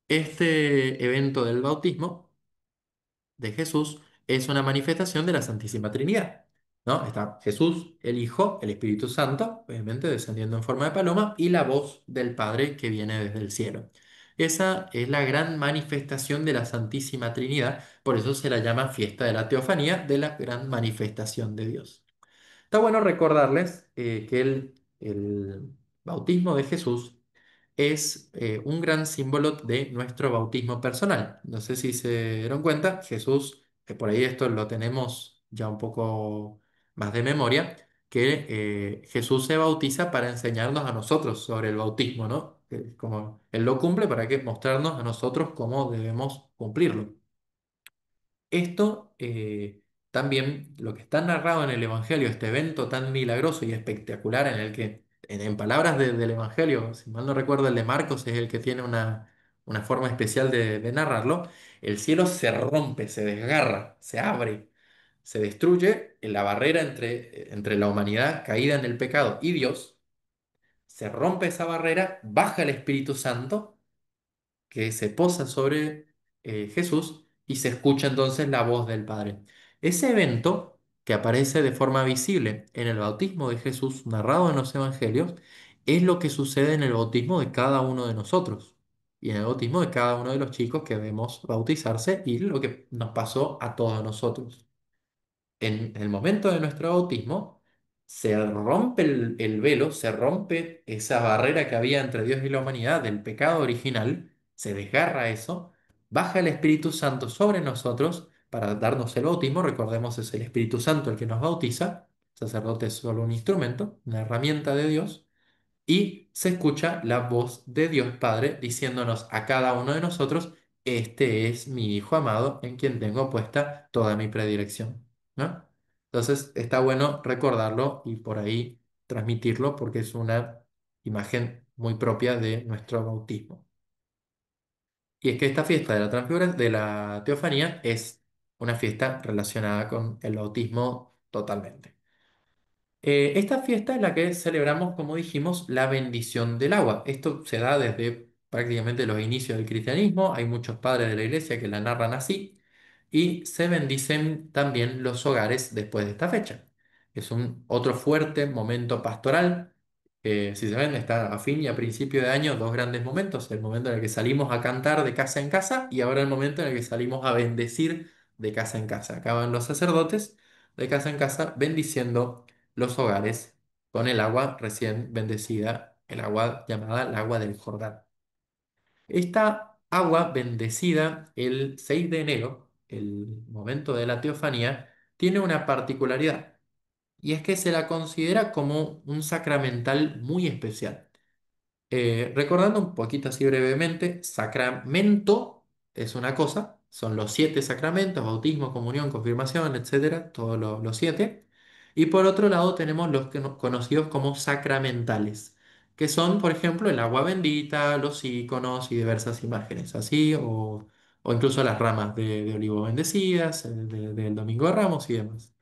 Este evento del bautismo de Jesús es una manifestación de la Santísima Trinidad. ¿no? Está Jesús, el Hijo, el Espíritu Santo, obviamente descendiendo en forma de paloma, y la voz del Padre que viene desde el cielo. Esa es la gran manifestación de la Santísima Trinidad, por eso se la llama fiesta de la teofanía, de la gran manifestación de Dios. Está bueno recordarles que el bautismo de Jesús es un gran símbolo de nuestro bautismo personal. No sé si se dieron cuenta, Jesús, por ahí esto lo tenemos ya un poco más de memoria, que Jesús se bautiza para enseñarnos a nosotros sobre el bautismo, ¿no? Como Él lo cumple para que mostrarnos a nosotros cómo debemos cumplirlo. Esto también, lo que está narrado en el Evangelio, este evento tan milagroso y espectacular en el que, en palabras del Evangelio, si mal no recuerdo, el de Marcos es el que tiene una forma especial de narrarlo, el cielo se rompe, se desgarra, se abre, se destruye la barrera entre la humanidad caída en el pecado y Dios, se rompe esa barrera, baja el Espíritu Santo que se posa sobre Jesús y se escucha entonces la voz del Padre. Ese evento que aparece de forma visible en el bautismo de Jesús narrado en los Evangelios es lo que sucede en el bautismo de cada uno de nosotros y en el bautismo de cada uno de los chicos que vemos bautizarse y lo que nos pasó a todos nosotros en el momento de nuestro bautismo, se rompe el velo, se rompe esa barrera que había entre Dios y la humanidad del pecado original, se desgarra eso, baja el Espíritu Santo sobre nosotros para darnos el bautismo. Recordemos, es el Espíritu Santo el que nos bautiza. El sacerdote es solo un instrumento, una herramienta de Dios y se escucha la voz de Dios Padre diciéndonos a cada uno de nosotros, este es mi Hijo amado en quien tengo puesta toda mi predilección, ¿no? Entonces está bueno recordarlo y por ahí transmitirlo porque es una imagen muy propia de nuestro bautismo. Y es que esta fiesta de la transfiguración, de la teofanía, es una fiesta relacionada con el bautismo totalmente. Esta fiesta es la que celebramos, como dijimos, la bendición del agua. Esto se da desde prácticamente los inicios del cristianismo. Hay muchos padres de la iglesia que la narran así. Y se bendicen también los hogares después de esta fecha. Es un otro fuerte momento pastoral. Si se ven, está a fin y a principio de año dos grandes momentos. El momento en el que salimos a cantar de casa en casa y ahora el momento en el que salimos a bendecir de casa en casa. Acaban los sacerdotes de casa en casa bendiciendo los hogares con el agua recién bendecida, el agua llamada el agua del Jordán. Esta agua bendecida el 6 de enero, el momento de la teofanía, tiene una particularidad y es que se la considera como un sacramental muy especial. Recordando un poquito así brevemente, sacramento es una cosa, son los siete sacramentos, bautismo, comunión, confirmación, etcétera, todos los siete. Y por otro lado tenemos los conocidos como sacramentales, que son, por ejemplo, el agua bendita, los íconos y diversas imágenes, así, o incluso las ramas de olivo bendecidas, del Domingo de Ramos y demás.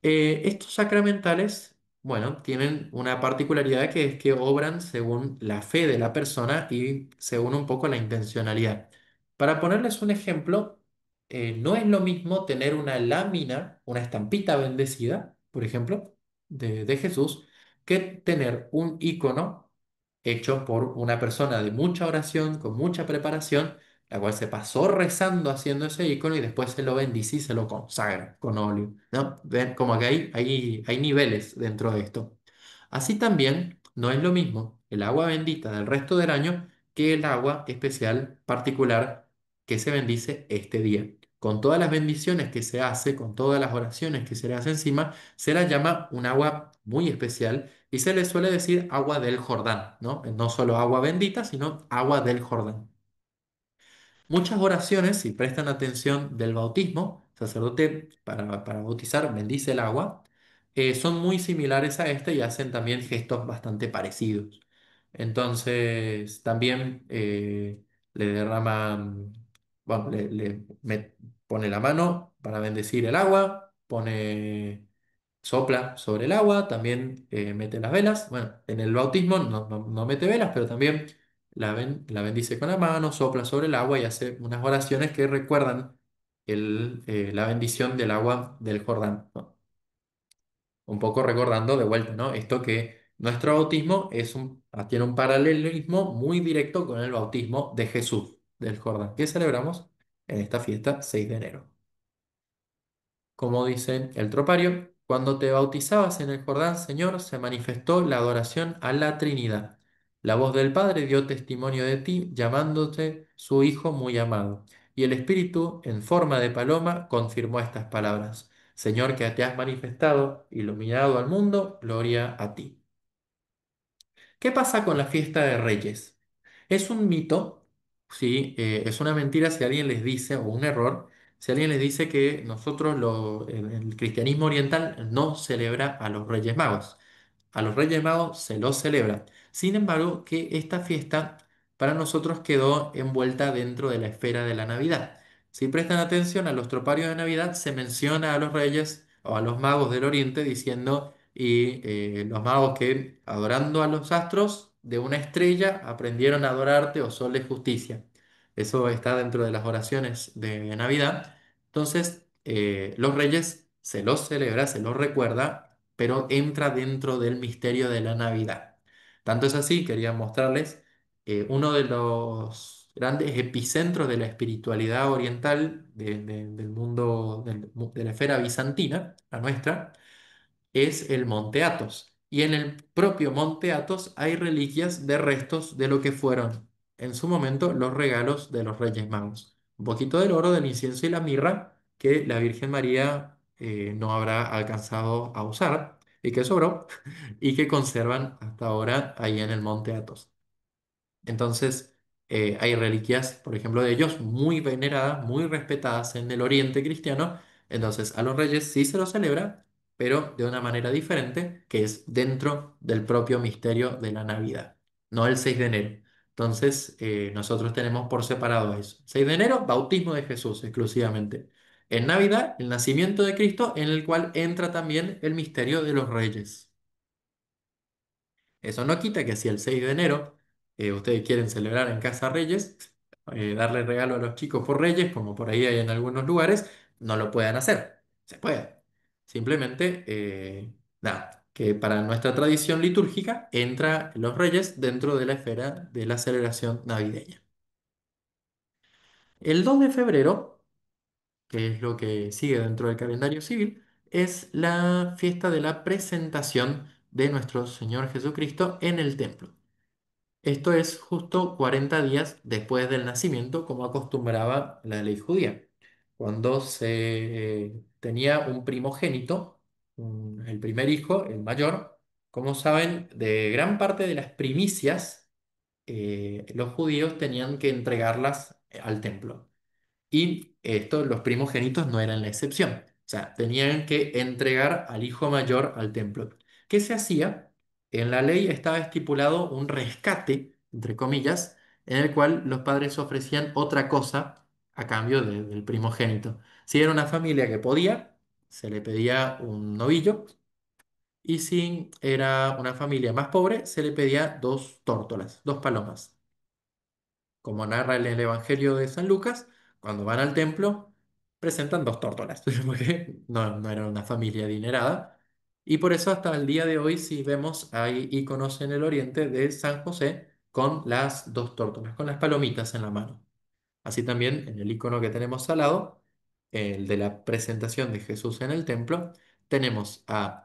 Estos sacramentales, bueno, tienen una particularidad que es que obran según la fe de la persona y según un poco la intencionalidad. Para ponerles un ejemplo, no es lo mismo tener una lámina, una estampita bendecida, por ejemplo, de Jesús, que tener un icono hecho por una persona de mucha oración, con mucha preparación, la cual se pasó rezando haciendo ese icono y después se lo bendice y se lo consagra con óleo, ¿no? Ven como que hay niveles dentro de esto. Así también no es lo mismo el agua bendita del resto del año que el agua especial particular que se bendice este día. Con todas las bendiciones que se hace, con todas las oraciones que se le hace encima, se la llama un agua muy especial y se le suele decir agua del Jordán, ¿no? No solo agua bendita, sino agua del Jordán. Muchas oraciones, si prestan atención del bautismo, el sacerdote para bautizar bendice el agua, son muy similares a este y hacen también gestos bastante parecidos. Entonces, también le derraman, bueno, pone la mano para bendecir el agua, sopla sobre el agua, también mete las velas. Bueno, en el bautismo no mete velas, pero también la bendice con la mano, sopla sobre el agua y hace unas oraciones que recuerdan la bendición del agua del Jordán, ¿no? Un poco recordando de vuelta, ¿no? Esto que nuestro bautismo tiene un paralelismo muy directo con el bautismo de Jesús del Jordán, que celebramos en esta fiesta 6 de enero. Como dice el tropario, cuando te bautizabas en el Jordán, Señor, se manifestó la adoración a la Trinidad. La voz del Padre dio testimonio de ti, llamándote su Hijo muy amado. Y el Espíritu, en forma de paloma, confirmó estas palabras. Señor, que te has manifestado, iluminado al mundo, gloria a ti. ¿Qué pasa con la fiesta de Reyes? Es un mito, ¿sí? Es una mentira si alguien les dice, o un error, si alguien les dice que el cristianismo oriental no celebra a los Reyes Magos. A los Reyes Magos se los celebra. Sin embargo, que esta fiesta para nosotros quedó envuelta dentro de la esfera de la Navidad. Si prestan atención a los troparios de Navidad, se menciona a los Reyes o a los magos del Oriente diciendo los magos que adorando a los astros de una estrella aprendieron a adorarte, o sol de justicia. Eso está dentro de las oraciones de Navidad. Entonces, los reyes se los celebra, se los recuerda, pero entra dentro del misterio de la Navidad. Tanto es así, quería mostrarles uno de los grandes epicentros de la espiritualidad oriental del mundo, de la esfera bizantina, la nuestra es el Monte Athos. Y en el propio Monte Athos hay reliquias de restos de lo que fueron en su momento los regalos de los Reyes Magos. Un poquito del oro, del incienso y la mirra que la Virgen María no habrá alcanzado a usar y que sobró y que conservan hasta ahora ahí en el Monte Athos. Entonces, hay reliquias, por ejemplo, de ellos muy veneradas, muy respetadas en el Oriente cristiano. Entonces, a los reyes sí se los celebra, pero de una manera diferente, que es dentro del propio misterio de la Navidad, no el 6 de enero. Entonces, nosotros tenemos por separado eso. 6 de enero, bautismo de Jesús exclusivamente. En Navidad, el nacimiento de Cristo, en el cual entra también el misterio de los reyes. Eso no quita que si el 6 de enero ustedes quieren celebrar en Casa Reyes, darle regalo a los chicos por Reyes, como por ahí hay en algunos lugares, no lo puedan hacer. Se puede. Simplemente, nada, que para nuestra tradición litúrgica entra los Reyes dentro de la esfera de la celebración navideña. El 2 de febrero, que es lo que sigue dentro del calendario civil, es la fiesta de la presentación de nuestro Señor Jesucristo en el templo. Esto es justo 40 días después del nacimiento, como acostumbraba la ley judía. Cuando se tenía un primogénito, el primer hijo, el mayor, como saben, de gran parte de las primicias, los judíos tenían que entregarlas al templo. Y esto, los primogénitos no eran la excepción. O sea, tenían que entregar al hijo mayor al templo. ¿Qué se hacía? En la ley estaba estipulado un rescate, entre comillas, en el cual los padres ofrecían otra cosa a cambio del primogénito. Si era una familia que podía, se le pedía un novillo. Y si era una familia más pobre, se le pedía dos tórtolas, dos palomas. Como narra el Evangelio de San Lucas, cuando van al templo, presentan dos tórtolas, porque no era una familia adinerada. Y por eso hasta el día de hoy, si vemos, hay iconos en el oriente de San José con las dos tórtolas, con las palomitas en la mano. Así también en el icono que tenemos al lado, el de la presentación de Jesús en el templo, tenemos al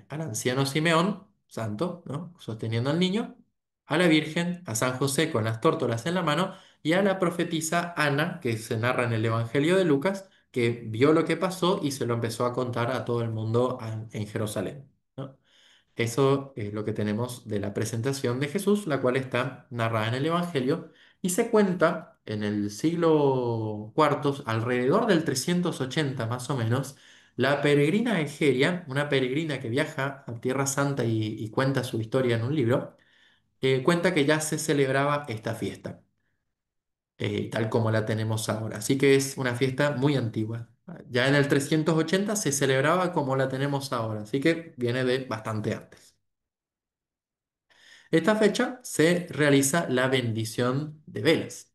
anciano Simeón, santo, ¿no? Sosteniendo al niño, a la Virgen, a San José con las tórtolas en la mano y a la profetisa Ana, que se narra en el Evangelio de Lucas, que vio lo que pasó y se lo empezó a contar a todo el mundo en Jerusalén, ¿no? Eso es lo que tenemos de la presentación de Jesús, la cual está narrada en el Evangelio y se cuenta en el siglo cuarto, alrededor del 380 más o menos, la peregrina Egeria, una peregrina que viaja a Tierra Santa y cuenta su historia en un libro, cuenta que ya se celebraba esta fiesta, tal como la tenemos ahora. Así que es una fiesta muy antigua. Ya en el 380 se celebraba como la tenemos ahora, así que viene de bastante antes. Esta fecha se realiza la bendición de velas.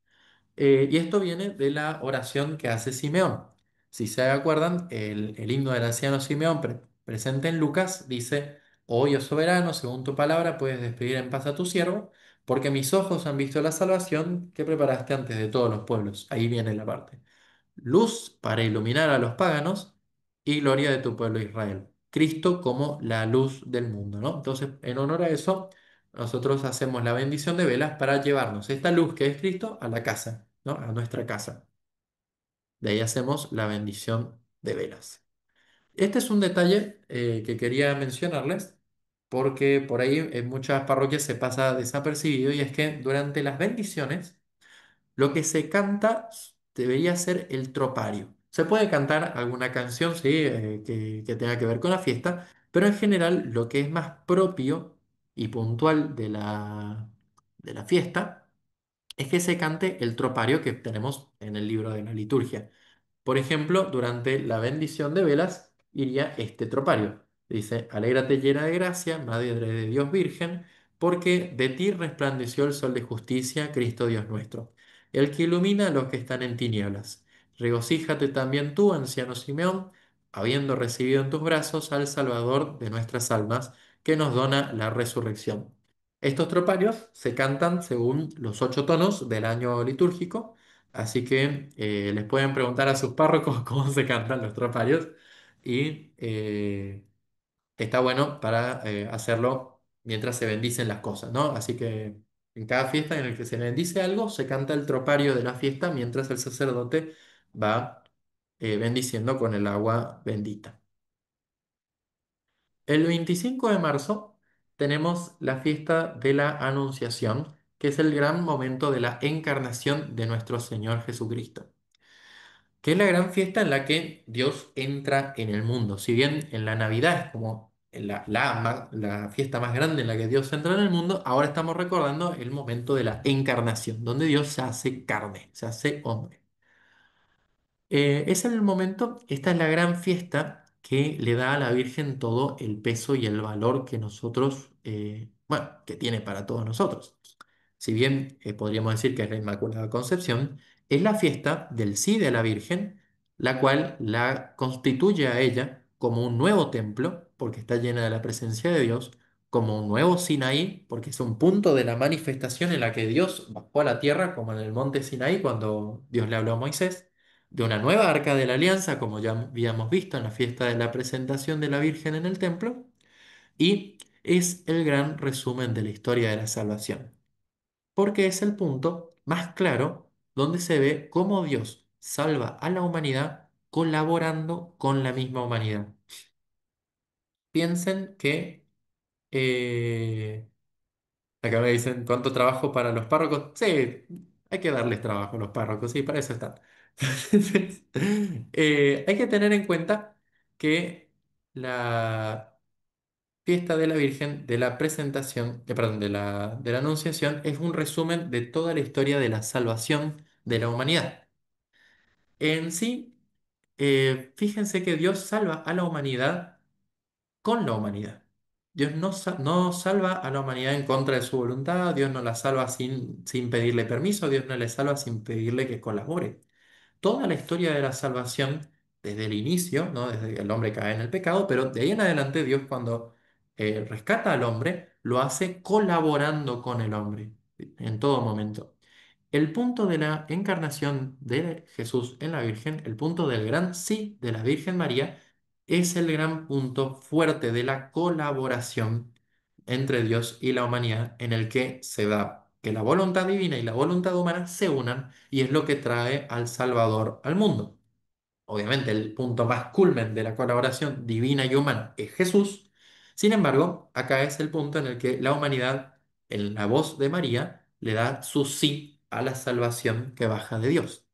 Y esto viene de la oración que hace Simeón. Si se acuerdan, el himno del anciano Simeón, presente en Lucas, dice, hoy, oh soberano, según tu palabra, puedes despedir en paz a tu siervo, porque mis ojos han visto la salvación que preparaste antes de todos los pueblos. Ahí viene la parte. Luz para iluminar a los paganos y gloria de tu pueblo Israel. Cristo como la luz del mundo, ¿no? Entonces, en honor a eso, nosotros hacemos la bendición de velas para llevarnos esta luz que es Cristo a la casa, ¿no? A nuestra casa. De ahí hacemos la bendición de velas. Este es un detalle que quería mencionarles porque por ahí en muchas parroquias se pasa desapercibido y es que durante las bendiciones lo que se canta debería ser el tropario. Se puede cantar alguna canción, sí, que tenga que ver con la fiesta, pero en general lo que es más propio y puntual de la fiesta es que se cante el tropario que tenemos en el libro de la liturgia. Por ejemplo, durante la bendición de velas iría este tropario. Dice, alégrate llena de gracia, Madre de Dios Virgen, porque de ti resplandeció el sol de justicia, Cristo Dios nuestro, el que ilumina a los que están en tinieblas. Regocíjate también tú, anciano Simeón, habiendo recibido en tus brazos al Salvador de nuestras almas, que nos dona la resurrección. Estos troparios se cantan según los 8 tonos del año litúrgico. Así que les pueden preguntar a sus párrocos cómo se cantan los troparios y está bueno para hacerlo mientras se bendicen las cosas, ¿no? Así que en cada fiesta en la que se bendice algo, se canta el tropario de la fiesta mientras el sacerdote va bendiciendo con el agua bendita. El 25 de marzo tenemos la fiesta de la Anunciación, que es el gran momento de la encarnación de nuestro Señor Jesucristo, que es la gran fiesta en la que Dios entra en el mundo. Si bien en la Navidad es como la fiesta más grande en la que Dios entra en el mundo, ahora estamos recordando el momento de la encarnación, donde Dios se hace carne, se hace hombre. Es en el momento, esta es la gran fiesta que le da a la Virgen todo el peso y el valor que nosotros, bueno, que tiene para todos nosotros. Si bien podríamos decir que es la Inmaculada Concepción, es la fiesta del sí de la Virgen, la cual la constituye a ella como un nuevo templo, porque está llena de la presencia de Dios, como un nuevo Sinaí, porque es un punto de la manifestación en la que Dios bajó a la tierra, como en el monte Sinaí, cuando Dios le habló a Moisés, de una nueva arca de la alianza, como ya habíamos visto en la fiesta de la presentación de la Virgen en el templo, y es el gran resumen de la historia de la salvación, porque es el punto más claro donde se ve cómo Dios salva a la humanidad colaborando con la misma humanidad. Piensen que acá me dicen, ¿cuánto trabajo para los párrocos? Sí, hay que darles trabajo a los párrocos, sí, para eso están. Entonces, hay que tener en cuenta que la fiesta de la Virgen, de la presentación, perdón, de la Anunciación, es un resumen de toda la historia de la salvación de la humanidad. En sí, fíjense que Dios salva a la humanidad con la humanidad. Dios no salva a la humanidad en contra de su voluntad, Dios no la salva sin pedirle permiso, Dios no le salva sin pedirle que colabore. Toda la historia de la salvación, desde el inicio, ¿no? Desde que el hombre cae en el pecado, pero de ahí en adelante Dios cuando rescata al hombre, lo hace colaborando con el hombre en todo momento. El punto de la encarnación de Jesús en la Virgen, el punto del gran sí de la Virgen María, es el gran punto fuerte de la colaboración entre Dios y la humanidad en el que se da que la voluntad divina y la voluntad humana se unan y es lo que trae al Salvador al mundo. Obviamente el punto más culmen de la colaboración divina y humana es Jesús. Sin embargo, acá es el punto en el que la humanidad, en la voz de María, le da su sí a la salvación que baja de Dios.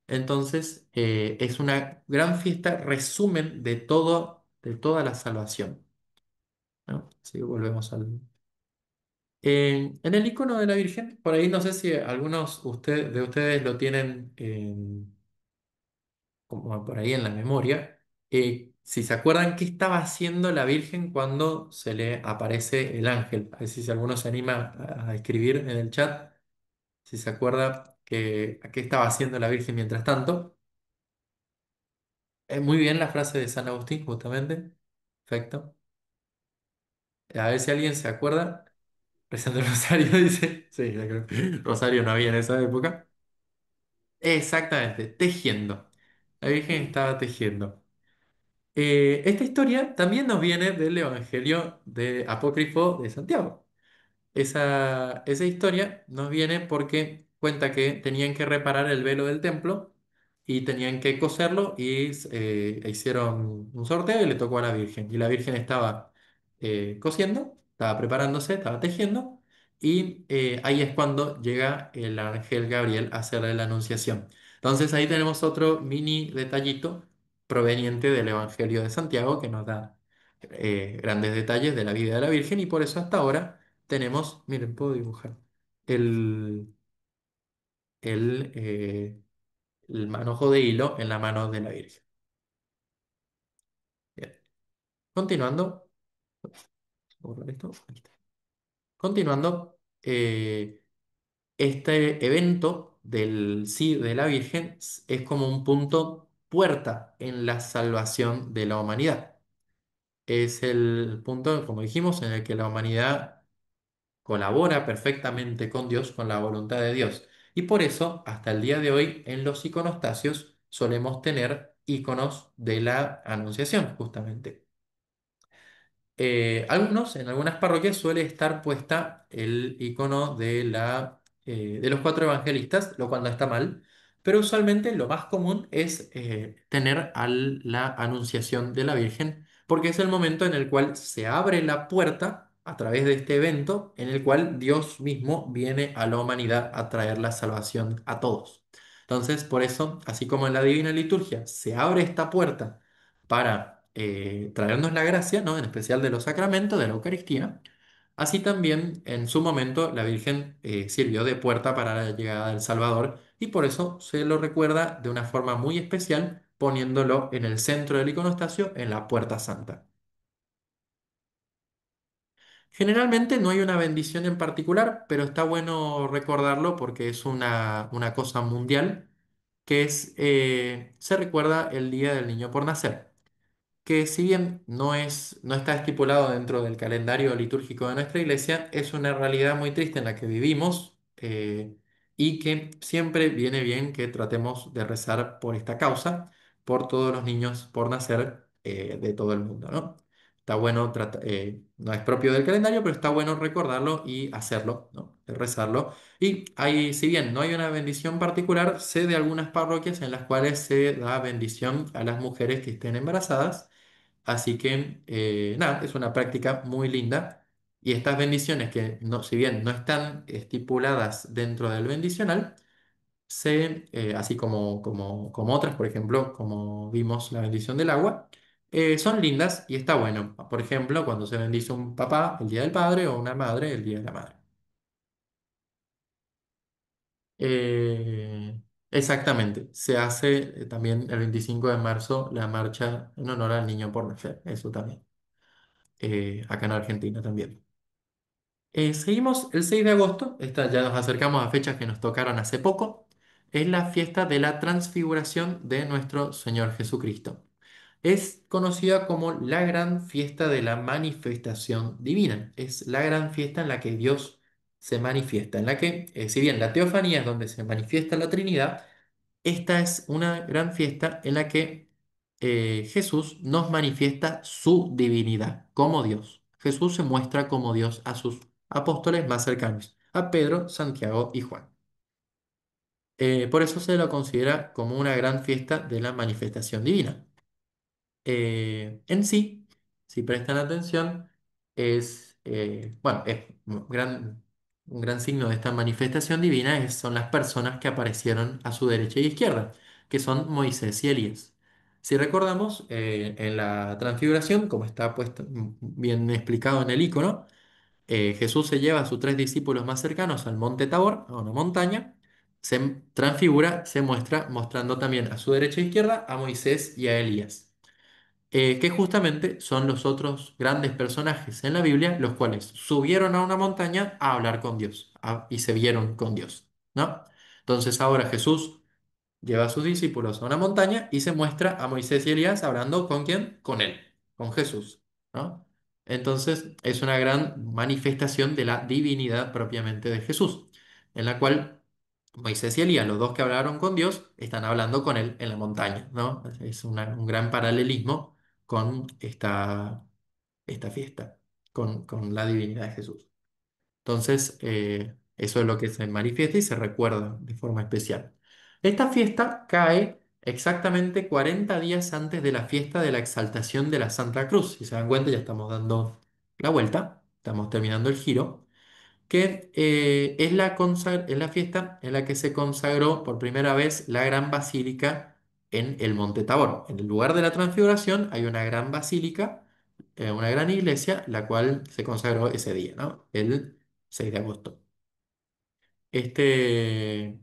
Entonces, es una gran fiesta, resumen de todo, de toda la salvación, ¿no? Así que volvemos al... en el icono de la Virgen, por ahí no sé si algunos de ustedes lo tienen como por ahí en la memoria, si se acuerdan qué estaba haciendo la Virgen cuando se le aparece el ángel. A ver si alguno se anima a escribir en el chat, si se acuerda qué estaba haciendo la Virgen mientras tanto. Muy bien la frase de San Agustín, justamente. Perfecto. A ver si alguien se acuerda. Rezando el Rosario, dice. Sí, ya creo. Rosario no había en esa época. Exactamente, tejiendo. La Virgen estaba tejiendo. Esta historia también nos viene del Evangelio de Apócrifo de Santiago. Esa historia nos viene porque cuenta que tenían que reparar el velo del templo y tenían que coserlo y hicieron un sorteo y le tocó a la Virgen. Y la Virgen estaba cosiendo, estaba preparándose, estaba tejiendo y ahí es cuando llega el ángel Gabriel a hacerle la anunciación. Entonces ahí tenemos otro mini detallito proveniente del Evangelio de Santiago que nos da grandes detalles de la vida de la Virgen y por eso hasta ahora tenemos, miren, puedo dibujar el, el, eh, el manojo de hilo en la mano de la Virgen. Bien. Continuando, borrar esto, ahí está. Continuando, este evento del sí de la Virgen es como un punto puerta en la salvación de la humanidad. Es el punto, como dijimos, en el que la humanidad colabora perfectamente con Dios, con la voluntad de Dios. Y por eso, hasta el día de hoy, en los iconostasios solemos tener iconos de la Anunciación, justamente. En algunas parroquias suele estar puesta el icono de los cuatro evangelistas, lo cual no está mal, pero usualmente lo más común es tener la Anunciación de la Virgen, porque es el momento en el cual se abre la puerta a través de este evento, en el cual Dios mismo viene a la humanidad a traer la salvación a todos. Entonces, por eso, así como en la Divina Liturgia se abre esta puerta, para traernos la gracia, ¿no? En especial de los sacramentos, de la Eucaristía. Así también en su momento la Virgen sirvió de puerta para la llegada del Salvador y por eso se lo recuerda de una forma muy especial poniéndolo en el centro del iconostasio, en la puerta santa. Generalmente no hay una bendición en particular, pero está bueno recordarlo porque es una cosa mundial, que se recuerda el Día del Niño por Nacer, que si bien no está estipulado dentro del calendario litúrgico de nuestra iglesia, es una realidad muy triste en la que vivimos y que siempre viene bien que tratemos de rezar por esta causa, por todos los niños por nacer de todo el mundo, ¿no? Está bueno, no es propio del calendario, pero está bueno recordarlo y hacerlo, ¿no? De rezarlo. Y si bien no hay una bendición particular, sé de algunas parroquias en las cuales se da bendición a las mujeres que estén embarazadas. Así que, nada, es una práctica muy linda. Y estas bendiciones que, no, si bien no están estipuladas dentro del bendicional, así como otras, por ejemplo, como vimos la bendición del agua, son lindas y está bueno. Por ejemplo, cuando se bendice un papá el día del padre o una madre el día de la madre. Eh, Exactamente, se hace también el 25 de marzo la marcha en honor al niño por nacer, eso también. Acá en Argentina también. Seguimos el 6 de agosto, ya nos acercamos a fechas que nos tocaron hace poco, es la fiesta de la transfiguración de nuestro Señor Jesucristo. Es conocida como la gran fiesta de la manifestación divina. Es la gran fiesta en la que Dios se manifiesta, en la que, si bien la teofanía es donde se manifiesta la Trinidad, esta es una gran fiesta en la que Jesús nos manifiesta su divinidad como Dios. Jesús se muestra como Dios a sus apóstoles más cercanos, a Pedro, Santiago y Juan. Por eso se lo considera como una gran fiesta de la manifestación divina. En sí, si prestan atención, bueno, es un gran signo de esta manifestación divina son las personas que aparecieron a su derecha y izquierda, que son Moisés y Elías. Si recordamos, en la transfiguración, como está puesto bien explicado en el icono, Jesús se lleva a sus tres discípulos más cercanos al monte Tabor, a una montaña, se transfigura, se muestra mostrando también a su derecha e izquierda a Moisés y a Elías, que justamente son los otros grandes personajes en la Biblia, los cuales subieron a una montaña a hablar con Dios y se vieron con Dios, ¿no? Entonces ahora Jesús lleva a sus discípulos a una montaña y se muestra a Moisés y Elías hablando con quién, con él, con Jesús. ¿no? Entonces es una gran manifestación de la divinidad propiamente de Jesús, en la cual Moisés y Elías, los dos que hablaron con Dios, están hablando con él en la montaña, ¿no? Es un gran paralelismo con esta fiesta, con la divinidad de Jesús. Entonces, eso es lo que se manifiesta y se recuerda de forma especial. Esta fiesta cae exactamente 40 días antes de la fiesta de la exaltación de la Santa Cruz. Si se dan cuenta, ya estamos dando la vuelta, estamos terminando el giro, que es la fiesta en la que se consagró por primera vez la gran basílica en el Monte Tabor. En el lugar de la transfiguración hay una gran basílica, una gran iglesia, la cual se consagró ese día, ¿no? El 6 de agosto. Este,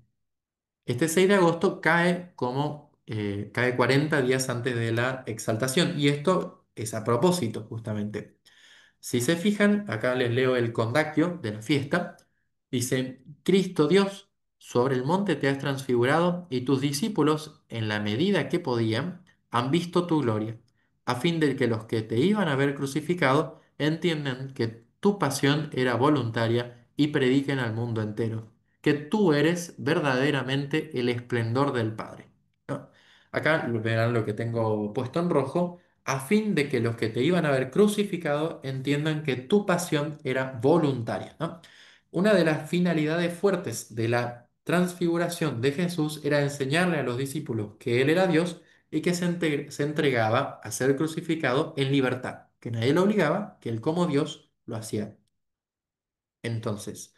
este 6 de agosto cae 40 días antes de la exaltación, y esto es a propósito, justamente. Si se fijan, acá les leo el condactio de la fiesta. Dice, Cristo Dios, sobre el monte te has transfigurado y tus discípulos, en la medida que podían, han visto tu gloria, a fin de que los que te iban a ver crucificado entiendan que tu pasión era voluntaria y prediquen al mundo entero, que tú eres verdaderamente el esplendor del Padre. ¿No? Acá verán lo que tengo puesto en rojo a fin de que los que te iban a ver crucificado entiendan que tu pasión era voluntaria, ¿no? Una de las finalidades fuertes de la transfiguración de Jesús era enseñarle a los discípulos que Él era Dios y que se entregaba a ser crucificado en libertad, que nadie lo obligaba, que Él como Dios lo hacía. Entonces,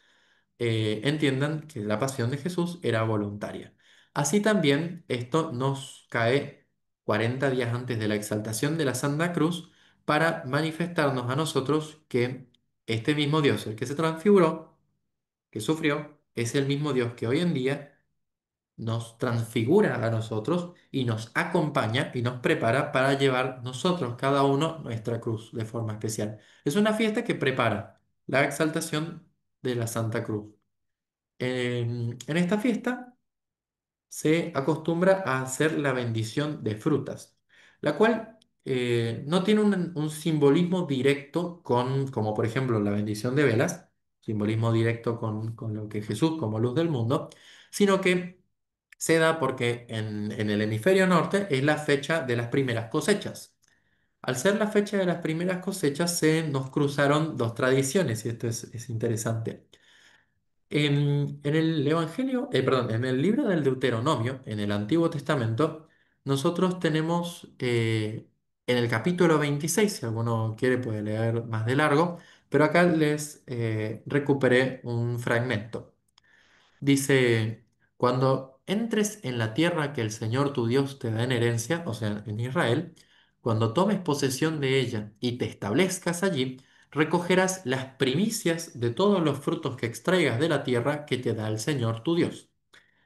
entiendan que la pasión de Jesús era voluntaria. Así también esto nos cae 40 días antes de la exaltación de la Santa Cruz para manifestarnos a nosotros que este mismo Dios, el que se transfiguró, que sufrió, es el mismo Dios que hoy en día nos transfigura a nosotros y nos acompaña y nos prepara para llevar nosotros, cada uno, nuestra cruz de forma especial. Es una fiesta que prepara la exaltación de la Santa Cruz. En esta fiesta se acostumbra a hacer la bendición de frutas, la cual no tiene un simbolismo directo como por ejemplo la bendición de velas, simbolismo directo con lo que Jesús como luz del mundo, sino que se da porque en el hemisferio norte es la fecha de las primeras cosechas. Al ser la fecha de las primeras cosechas, se nos cruzaron dos tradiciones, y esto es interesante. En el Evangelio, perdón, en el libro del Deuteronomio, en el Antiguo Testamento, nosotros tenemos en el capítulo 26, si alguno quiere puede leer más de largo, pero acá les recuperé un fragmento. Dice, cuando entres en la tierra que el Señor tu Dios te da en herencia, o sea, en Israel, cuando tomes posesión de ella y te establezcas allí, recogerás las primicias de todos los frutos que extraigas de la tierra que te da el Señor tu Dios.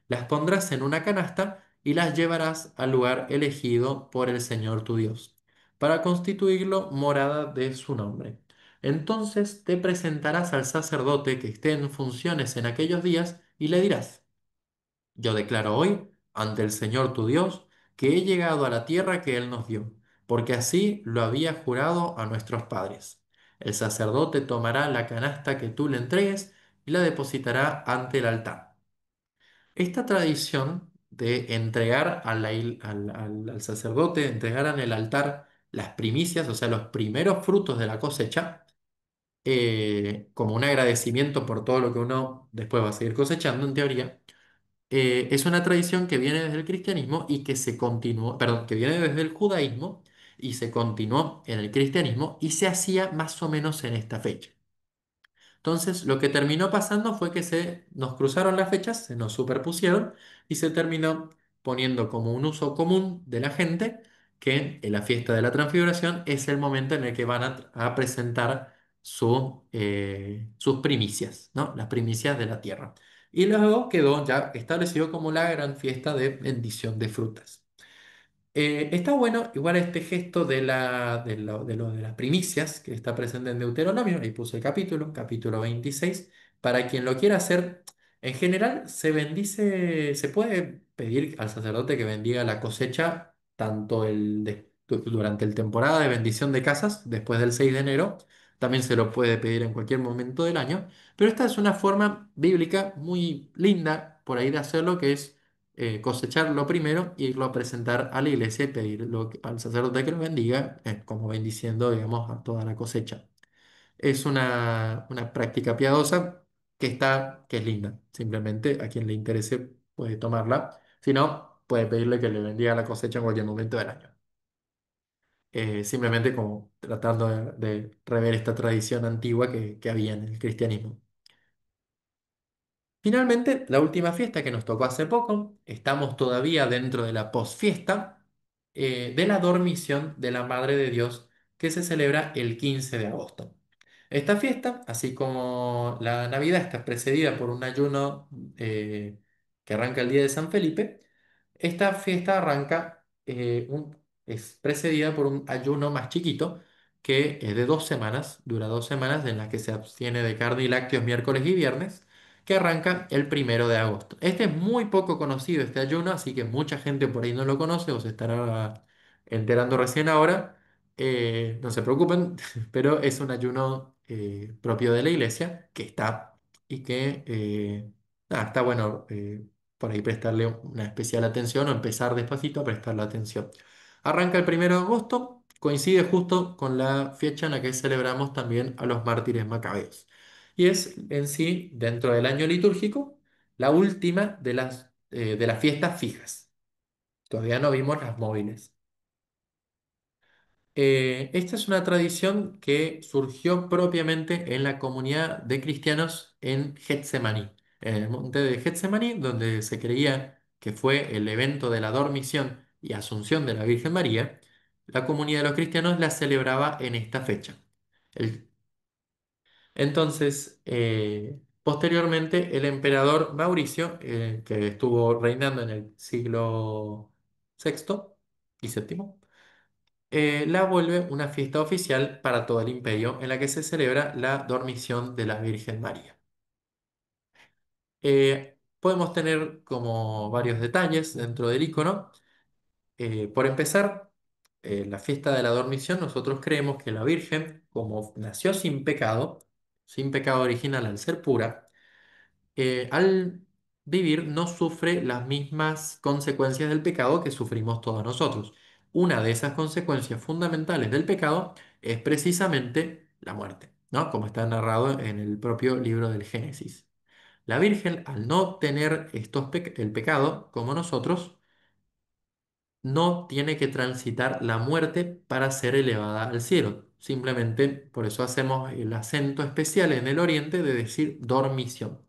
Las pondrás en una canasta y las llevarás al lugar elegido por el Señor tu Dios, para constituirlo morada de su nombre. Entonces te presentarás al sacerdote que esté en funciones en aquellos días y le dirás, yo declaro hoy, ante el Señor tu Dios, que he llegado a la tierra que Él nos dio, porque así lo había jurado a nuestros padres. El sacerdote tomará la canasta que tú le entregues y la depositará ante el altar. Esta tradición de entregar al sacerdote, entregar en el altar las primicias, o sea, los primeros frutos de la cosecha, como un agradecimiento por todo lo que uno después va a seguir cosechando, en teoría, es una tradición que viene desde el cristianismo y que se continuó, perdón, que viene desde el judaísmo y se continuó en el cristianismo y se hacía más o menos en esta fecha. Entonces, lo que terminó pasando fue que nos cruzaron las fechas, se nos superpusieron y se terminó poniendo como un uso común de la gente que en la fiesta de la transfiguración es el momento en el que van a presentar sus primicias, ¿no? Las primicias de la tierra. Y luego quedó ya establecido como la gran fiesta de bendición de frutas. Está bueno igual este gesto de las primicias que está presente en Deuteronomio, ahí puse el capítulo 26, para quien lo quiera hacer. En general se bendice, se puede pedir al sacerdote que bendiga la cosecha, tanto durante el temporada de bendición de casas, después del 6 de enero. También se lo puede pedir en cualquier momento del año. Pero esta es una forma bíblica muy linda por ahí de hacerlo, que es cosecharlo primero, irlo a presentar a la iglesia y pedirlo al sacerdote que lo bendiga, como bendiciendo, digamos, a toda la cosecha. Es una práctica piadosa que es linda. Simplemente a quien le interese puede tomarla. Si no, puede pedirle que le bendiga la cosecha en cualquier momento del año. Simplemente como tratando de rever esta tradición antigua que había en el cristianismo. Finalmente, la última fiesta que nos tocó hace poco, estamos todavía dentro de la posfiesta de la dormición de la Madre de Dios que se celebra el 15 de agosto. Esta fiesta, así como la Navidad, está precedida por un ayuno que arranca el día de San Felipe. Esta fiesta es precedida por un ayuno más chiquito que es de 2 semanas, dura 2 semanas en las que se abstiene de carne y lácteos miércoles y viernes, que arranca el 1 de agosto. Este es muy poco conocido, este ayuno, así que mucha gente por ahí no lo conoce o se estará enterando recién ahora. No se preocupen, pero es un ayuno propio de la iglesia que está y que nada, está bueno por ahí prestarle una especial atención o empezar despacito a prestarle atención. Arranca el 1 de agosto, coincide justo con la fecha en la que celebramos también a los mártires macabeos. Y es en sí, dentro del año litúrgico, la última de las fiestas fijas. Todavía no vimos las móviles. Esta es una tradición que surgió propiamente en la comunidad de cristianos en Getsemaní, en el monte de Getsemaní, donde se creía que fue el evento de la dormición y asunción de la Virgen María. La comunidad de los cristianos la celebraba en esta fecha. El- Posteriormente, el emperador Mauricio, que estuvo reinando en el siglo sexto y séptimo, la vuelve una fiesta oficial para todo el imperio en la que se celebra la dormición de la Virgen María. Podemos tener como varios detalles dentro del icono. Por empezar, la fiesta de la dormición, nosotros creemos que la Virgen, como nació sin pecado original al ser pura, al vivir no sufre las mismas consecuencias del pecado que sufrimos todos nosotros. Una de esas consecuencias fundamentales del pecado es precisamente la muerte, ¿no? Como está narrado en el propio libro del Génesis. La Virgen, al no tener el pecado como nosotros, no tiene que transitar la muerte para ser elevada al cielo. Simplemente por eso hacemos el acento especial en el oriente de decir dormición,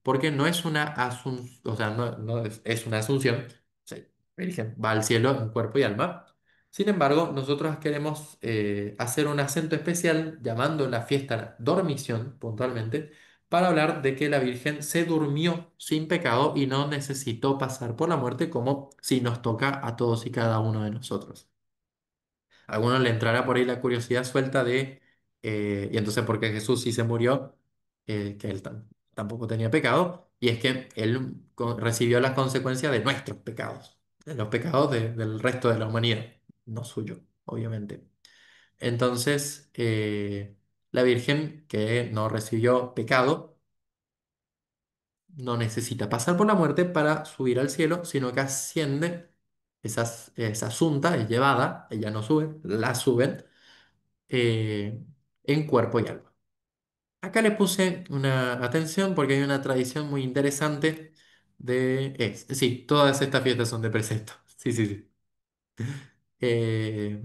porque no es una asunción, o sea, no es una asunción, o sea, la Virgen va al cielo en cuerpo y alma. Sin embargo, nosotros queremos hacer un acento especial llamando la fiesta dormición puntualmente para hablar de que la Virgen se durmió sin pecado y no necesitó pasar por la muerte como si nos toca a todos y cada uno de nosotros. A algunos le entrará por ahí la curiosidad suelta y entonces, ¿por qué Jesús sí se murió? Que él tampoco tenía pecado, y es que él recibió las consecuencias de nuestros pecados, de los pecados del resto de la humanidad, no suyo, obviamente. Entonces, la Virgen que no recibió pecado, no necesita pasar por la muerte para subir al cielo, sino que asciende, es asunta, es llevada, ella no sube, la suben eh, en cuerpo y alma. Acá le puse una atención porque hay una tradición muy interesante sí, todas estas fiestas son de precepto. Sí, sí, sí. Eh,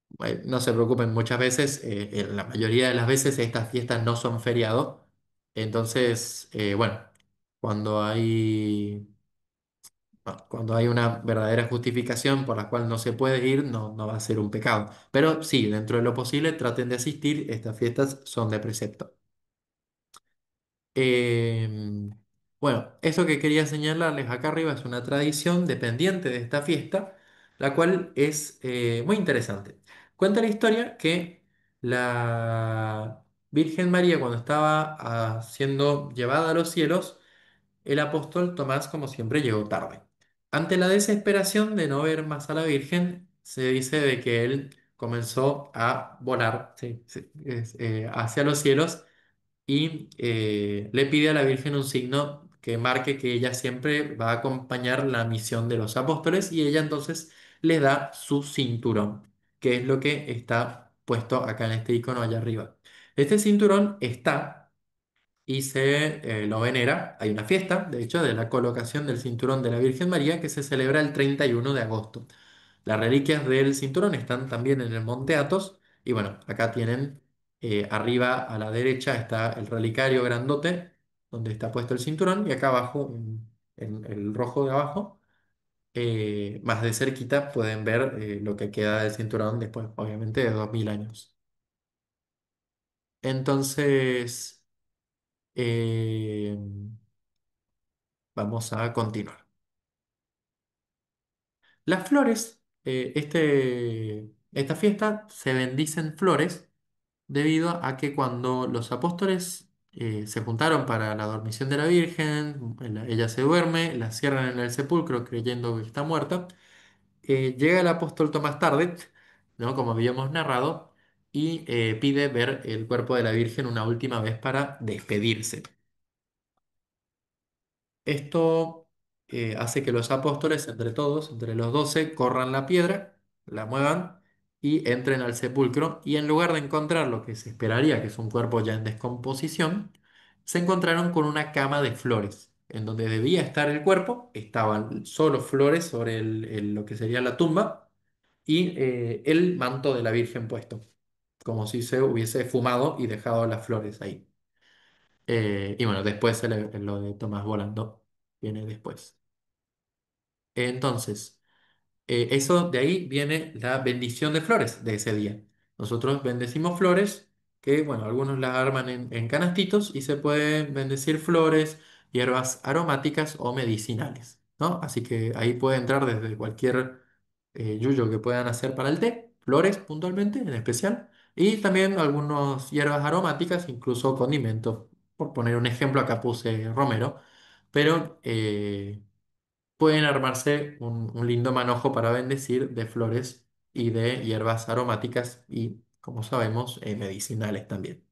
bueno, no se preocupen, muchas veces, en la mayoría de las veces estas fiestas no son feriado. Entonces, bueno, cuando hay, cuando hay una verdadera justificación por la cual no se puede ir, no va a ser un pecado. Pero sí, dentro de lo posible, traten de asistir. Estas fiestas son de precepto. Em, bueno, eso que quería señalarles acá arriba es una tradición dependiente de esta fiesta, la cual es muy interesante. Cuenta la historia que la Virgen María, cuando estaba siendo llevada a los cielos, el apóstol Tomás, como siempre, llegó tarde. Ante la desesperación de no ver más a la Virgen, se dice de que él comenzó a volar, sí, sí, hacia los cielos y le pide a la Virgen un signo que marque que ella siempre va a acompañar la misión de los apóstoles y ella entonces le da su cinturón, que es lo que está puesto acá en este icono allá arriba. Este cinturón está y se lo venera. Hay una fiesta, de hecho, de la colocación del cinturón de la Virgen María que se celebra el 31 de agosto. Las reliquias del cinturón están también en el Monte Athos y bueno, acá tienen arriba a la derecha está el relicario grandote donde está puesto el cinturón y acá abajo, en el rojo de abajo, más de cerquita pueden ver lo que queda del cinturón después, obviamente, de 2000 años. Entonces, eh, vamos a continuar. Las flores, esta fiesta se bendicen flores debido a que cuando los apóstoles se juntaron para la dormición de la Virgen, ella se duerme, la cierran en el sepulcro creyendo que está muerta, llega el apóstol Tomás tarde, ¿no? Como habíamos narrado, y pide ver el cuerpo de la Virgen una última vez para despedirse. Esto hace que los apóstoles, entre todos, entre los 12, corran la piedra, la muevan y entren al sepulcro. Y en lugar de encontrar lo que se esperaría, que es un cuerpo ya en descomposición, se encontraron con una cama de flores. En donde debía estar el cuerpo, estaban solo flores sobre lo que sería la tumba y el manto de la Virgen puesto, como si se hubiese fumado y dejado las flores ahí. Y bueno, después lo de Tomás volando viene después. Entonces, eso de ahí viene la bendición de flores de ese día. Nosotros bendecimos flores que, bueno, algunos las arman en canastitos y se pueden bendecir flores, hierbas aromáticas o medicinales, ¿no? Así que ahí puede entrar desde cualquier yuyo que puedan hacer para el té, flores puntualmente en especial, y también algunas hierbas aromáticas, incluso condimentos. Por poner un ejemplo, acá puse romero, pero pueden armarse un lindo manojo para bendecir de flores y de hierbas aromáticas y, como sabemos, medicinales también.